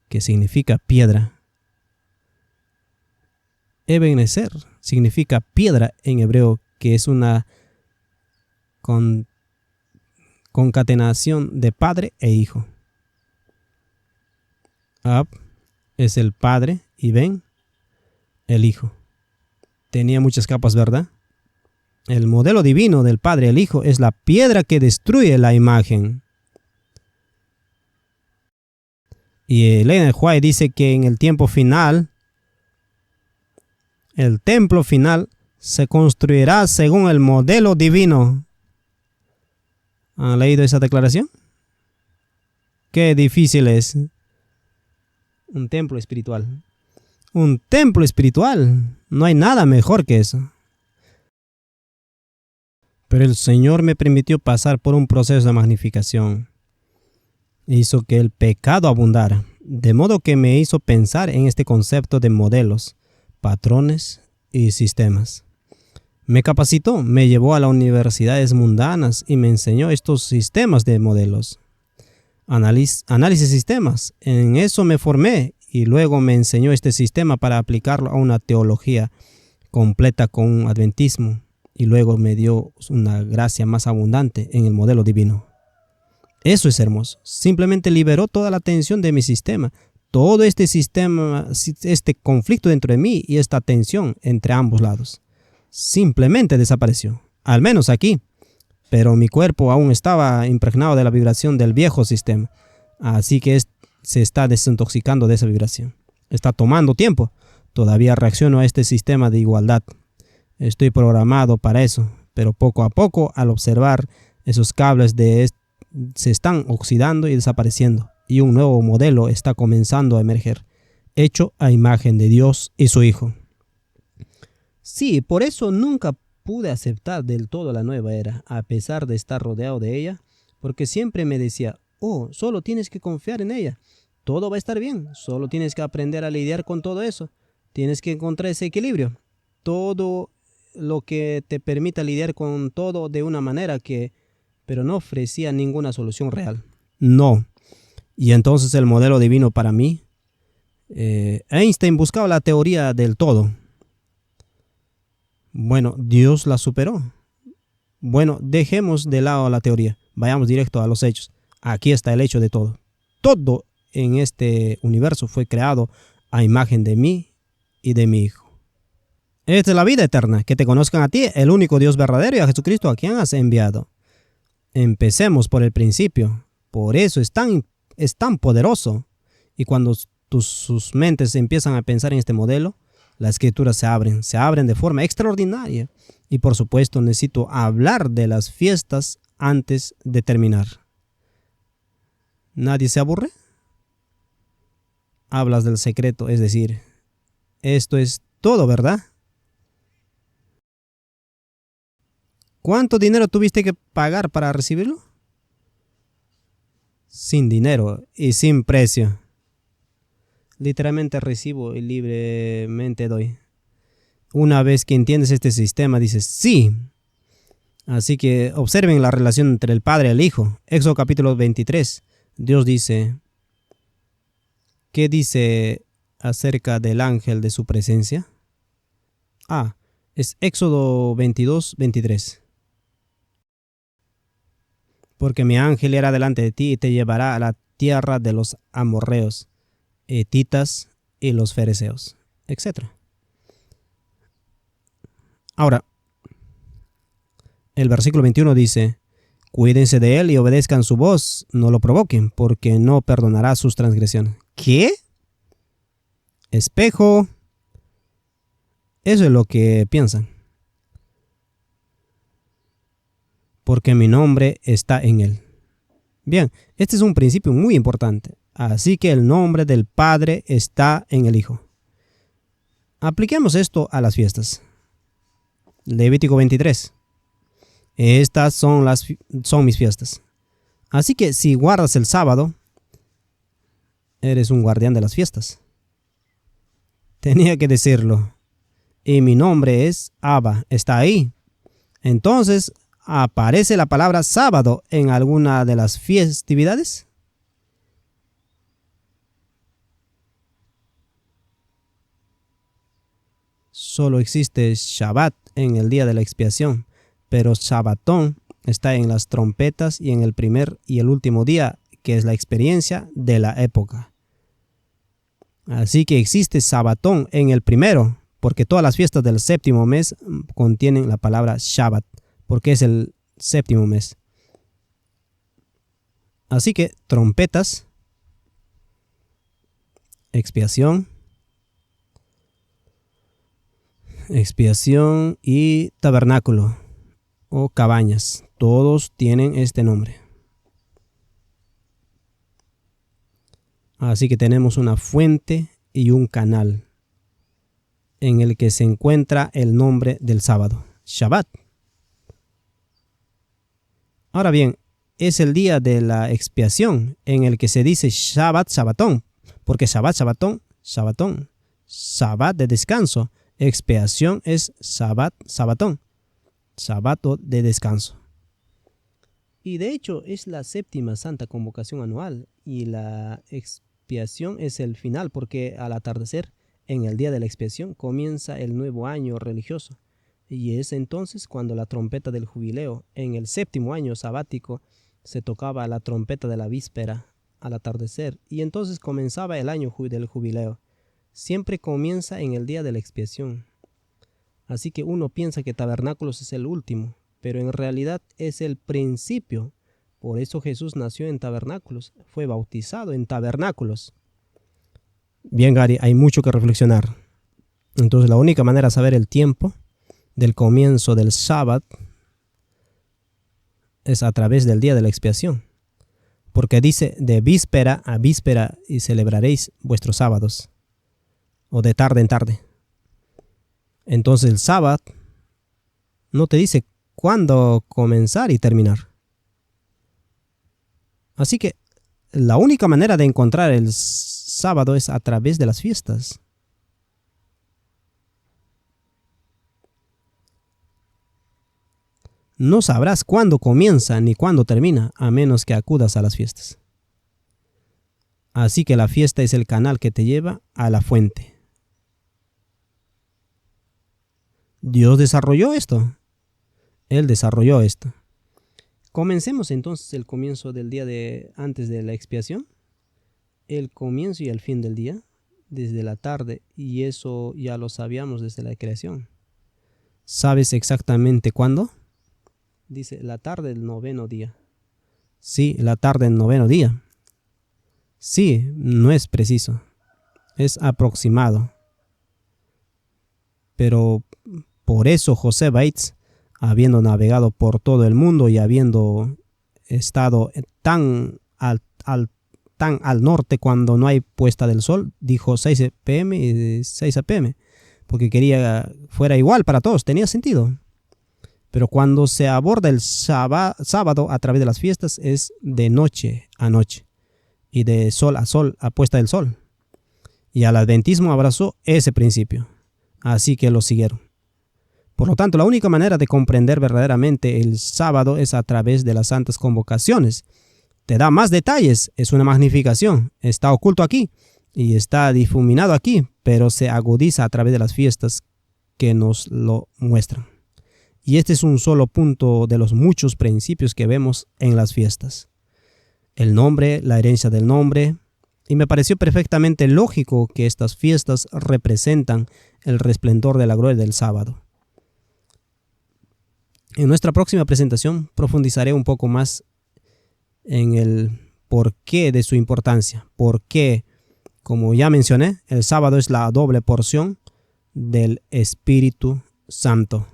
que significa piedra. Ebenezer significa piedra en hebreo, que es una concatenación de padre e hijo. Ab es el padre y Ben el hijo. Tenía muchas capas, ¿verdad? El modelo divino del Padre y el Hijo es la piedra que destruye la imagen. Y Ellen White dice que en el tiempo final, el templo final se construirá según el modelo divino. ¿Han leído esa declaración? Qué difícil es. Un templo espiritual. Un templo espiritual. No hay nada mejor que eso. Pero el Señor me permitió pasar por un proceso de magnificación. Hizo que el pecado abundara, de modo que me hizo pensar en este concepto de modelos, patrones y sistemas. Me capacitó, me llevó a las universidades mundanas y me enseñó estos sistemas de modelos. Análisis sistemas, en eso me formé y luego me enseñó este sistema para aplicarlo a una teología completa con un adventismo. Y luego me dio una gracia más abundante en el modelo divino. Eso es hermoso. Simplemente liberó toda la tensión de mi sistema. Todo este sistema, este conflicto dentro de mí y esta tensión entre ambos lados. Simplemente desapareció. Al menos aquí. Pero mi cuerpo aún estaba impregnado de la vibración del viejo sistema. Así que se está desintoxicando de esa vibración. Está tomando tiempo. Todavía reacciono a este sistema de igualdad. Estoy programado para eso, pero poco a poco, al observar esos cables se están oxidando y desapareciendo, y un nuevo modelo está comenzando a emerger, hecho a imagen de Dios y su Hijo. Sí, por eso nunca pude aceptar del todo la nueva era, a pesar de estar rodeado de ella, porque siempre me decía, solo tienes que confiar en ella, todo va a estar bien, solo tienes que aprender a lidiar con todo eso, tienes que encontrar ese equilibrio, todo lo que te permita lidiar con todo de una manera pero no ofrecía ninguna solución real. No. Y entonces el modelo divino para mí, Einstein buscaba la teoría del todo. Bueno, Dios la superó. Bueno, dejemos de lado la teoría, vayamos directo a los hechos. Aquí está el hecho de todo. Todo en este universo fue creado a imagen de mí y de mi Hijo. Esta es la vida eterna, que te conozcan a ti, el único Dios verdadero, y a Jesucristo a quien has enviado. Empecemos por el principio. Por eso es tan poderoso. Y cuando sus mentes empiezan a pensar en este modelo, las escrituras se abren de forma extraordinaria. Y por supuesto necesito hablar de las fiestas antes de terminar. ¿Nadie se aburre? Hablas del secreto, es decir, esto es todo, ¿verdad? ¿Cuánto dinero tuviste que pagar para recibirlo? Sin dinero y sin precio. Literalmente recibo y libremente doy. Una vez que entiendes este sistema, dices sí. Así que observen la relación entre el Padre y el Hijo. Éxodo capítulo 23. Dios dice, ¿qué dice acerca del ángel de su presencia? Es Éxodo 22, 23. Porque mi ángel irá delante de ti y te llevará a la tierra de los amorreos, hetitas y los fereceos, etc. Ahora, el versículo 21 dice, cuídense de él y obedezcan su voz, no lo provoquen, porque no perdonará sus transgresiones. ¿Qué? Espejo. Eso es lo que piensan. porque mi nombre está en él. Bien, este es un principio muy importante. Así que el nombre del Padre está en el Hijo. Apliquemos esto a las fiestas. Levítico 23. Estas son mis fiestas. Así que si guardas el sábado, eres un guardián de las fiestas. Tenía que decirlo. Y mi nombre es Abba, está ahí. Entonces, ¿aparece la palabra sábado en alguna de las festividades? Solo existe Shabbat en el día de la expiación, pero Shabbatón está en las trompetas y en el primer y el último día, que es la experiencia de la época. Así que existe Shabbatón en el primero, porque todas las fiestas del séptimo mes contienen la palabra Shabbat, porque es el séptimo mes. Así que trompetas, expiación y tabernáculo o cabañas, todos tienen este nombre. Así que tenemos una fuente y un canal en el que se encuentra el nombre del sábado, Shabbat. Ahora bien, es el día de la expiación en el que se dice Shabbat, Shabbatón, porque Shabbat, Shabbatón, Shabbatón, Shabbat de descanso, expiación es Shabbat, Shabbatón, Shabbato de descanso. Y de hecho es la séptima santa convocación anual y la expiación es el final, porque al atardecer en el día de la expiación comienza el nuevo año religioso. Y es entonces cuando la trompeta del jubileo, en el séptimo año sabático, se tocaba la trompeta de la víspera al atardecer, y entonces comenzaba el año del jubileo. Siempre comienza en el día de la expiación. Así que uno piensa que tabernáculos es el último, pero en realidad es el principio. Por eso Jesús nació en tabernáculos, fue bautizado en tabernáculos. Bien, Gary, hay mucho que reflexionar. Entonces la única manera de saber el tiempo del comienzo del sábado es a través del día de la expiación, porque dice de víspera a víspera y celebraréis vuestros sábados, o de tarde en tarde. Entonces el sábado no te dice cuándo comenzar y terminar. Así que la única manera de encontrar el sábado es a través de las fiestas. No sabrás cuándo comienza ni cuándo termina, a menos que acudas a las fiestas. Así que la fiesta es el canal que te lleva a la fuente. Dios desarrolló esto. Él desarrolló esto. Comencemos entonces el comienzo del día antes de la expiación. El comienzo y el fin del día, desde la tarde, y eso ya lo sabíamos desde la creación. ¿Sabes exactamente cuándo? Dice la tarde del noveno día. Sí, la tarde del noveno día. Sí, no es preciso, es aproximado. Pero por eso José Bates, habiendo navegado por todo el mundo y habiendo estado tan al norte cuando no hay puesta del sol, dijo 6 p.m. y 6 p.m. porque quería fuera igual para todos, tenía sentido. Pero cuando se aborda el sábado a través de las fiestas es de noche a noche y de sol a puesta del sol. Y al adventismo abrazó ese principio, así que lo siguieron. Por lo tanto, la única manera de comprender verdaderamente el sábado es a través de las santas convocaciones. Te da más detalles, es una magnificación, está oculto aquí y está difuminado aquí, pero se agudiza a través de las fiestas que nos lo muestran. Y este es un solo punto de los muchos principios que vemos en las fiestas. El nombre, la herencia del nombre, y me pareció perfectamente lógico que estas fiestas representan el resplendor de la gloria del sábado. En nuestra próxima presentación profundizaré un poco más en el porqué de su importancia, porque, como ya mencioné, el sábado es la doble porción del Espíritu Santo.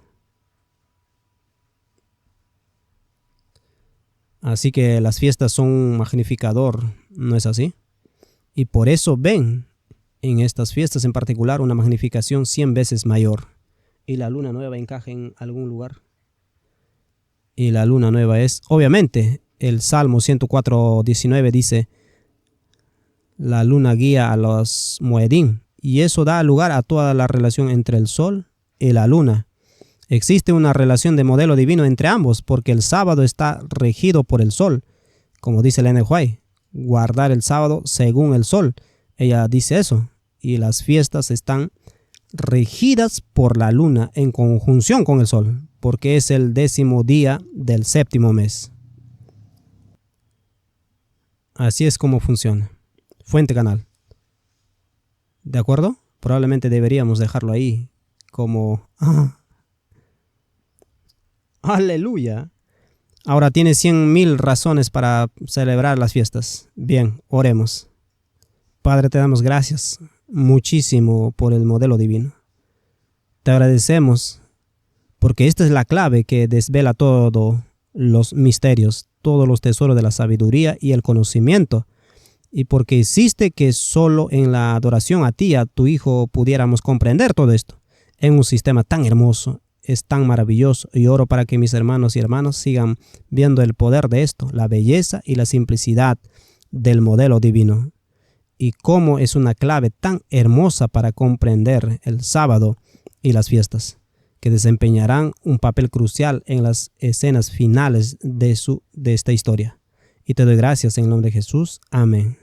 Así que las fiestas son un magnificador, ¿no es así? Y por eso ven en estas fiestas en particular una magnificación 100 veces mayor. ¿Y la luna nueva encaja en algún lugar? Y la luna nueva es, obviamente, el Salmo 104:19 dice, la luna guía a los Moedim, y eso da lugar a toda la relación entre el sol y la luna. Existe una relación de modelo divino entre ambos, porque el sábado está regido por el sol, como dice Ellen White, guardar el sábado según el sol. Ella dice eso, y las fiestas están regidas por la luna en conjunción con el sol, porque es el 10º día del 7º mes. Así es como funciona. Fuente Canal. ¿De acuerdo? Probablemente deberíamos dejarlo ahí como... ¡Aleluya! Ahora tiene 100,000 razones para celebrar las fiestas. Bien, oremos. Padre, te damos gracias muchísimo por el modelo divino. Te agradecemos porque esta es la clave que desvela todos los misterios, todos los tesoros de la sabiduría y el conocimiento. Y porque hiciste que solo en la adoración a ti, a tu Hijo, pudiéramos comprender todo esto en un sistema tan hermoso, es tan maravilloso. Y oro para que mis hermanos y hermanas sigan viendo el poder de esto, la belleza y la simplicidad del modelo divino. Y cómo es una clave tan hermosa para comprender el sábado y las fiestas, que desempeñarán un papel crucial en las escenas finales de esta historia. Y te doy gracias en el nombre de Jesús. Amén.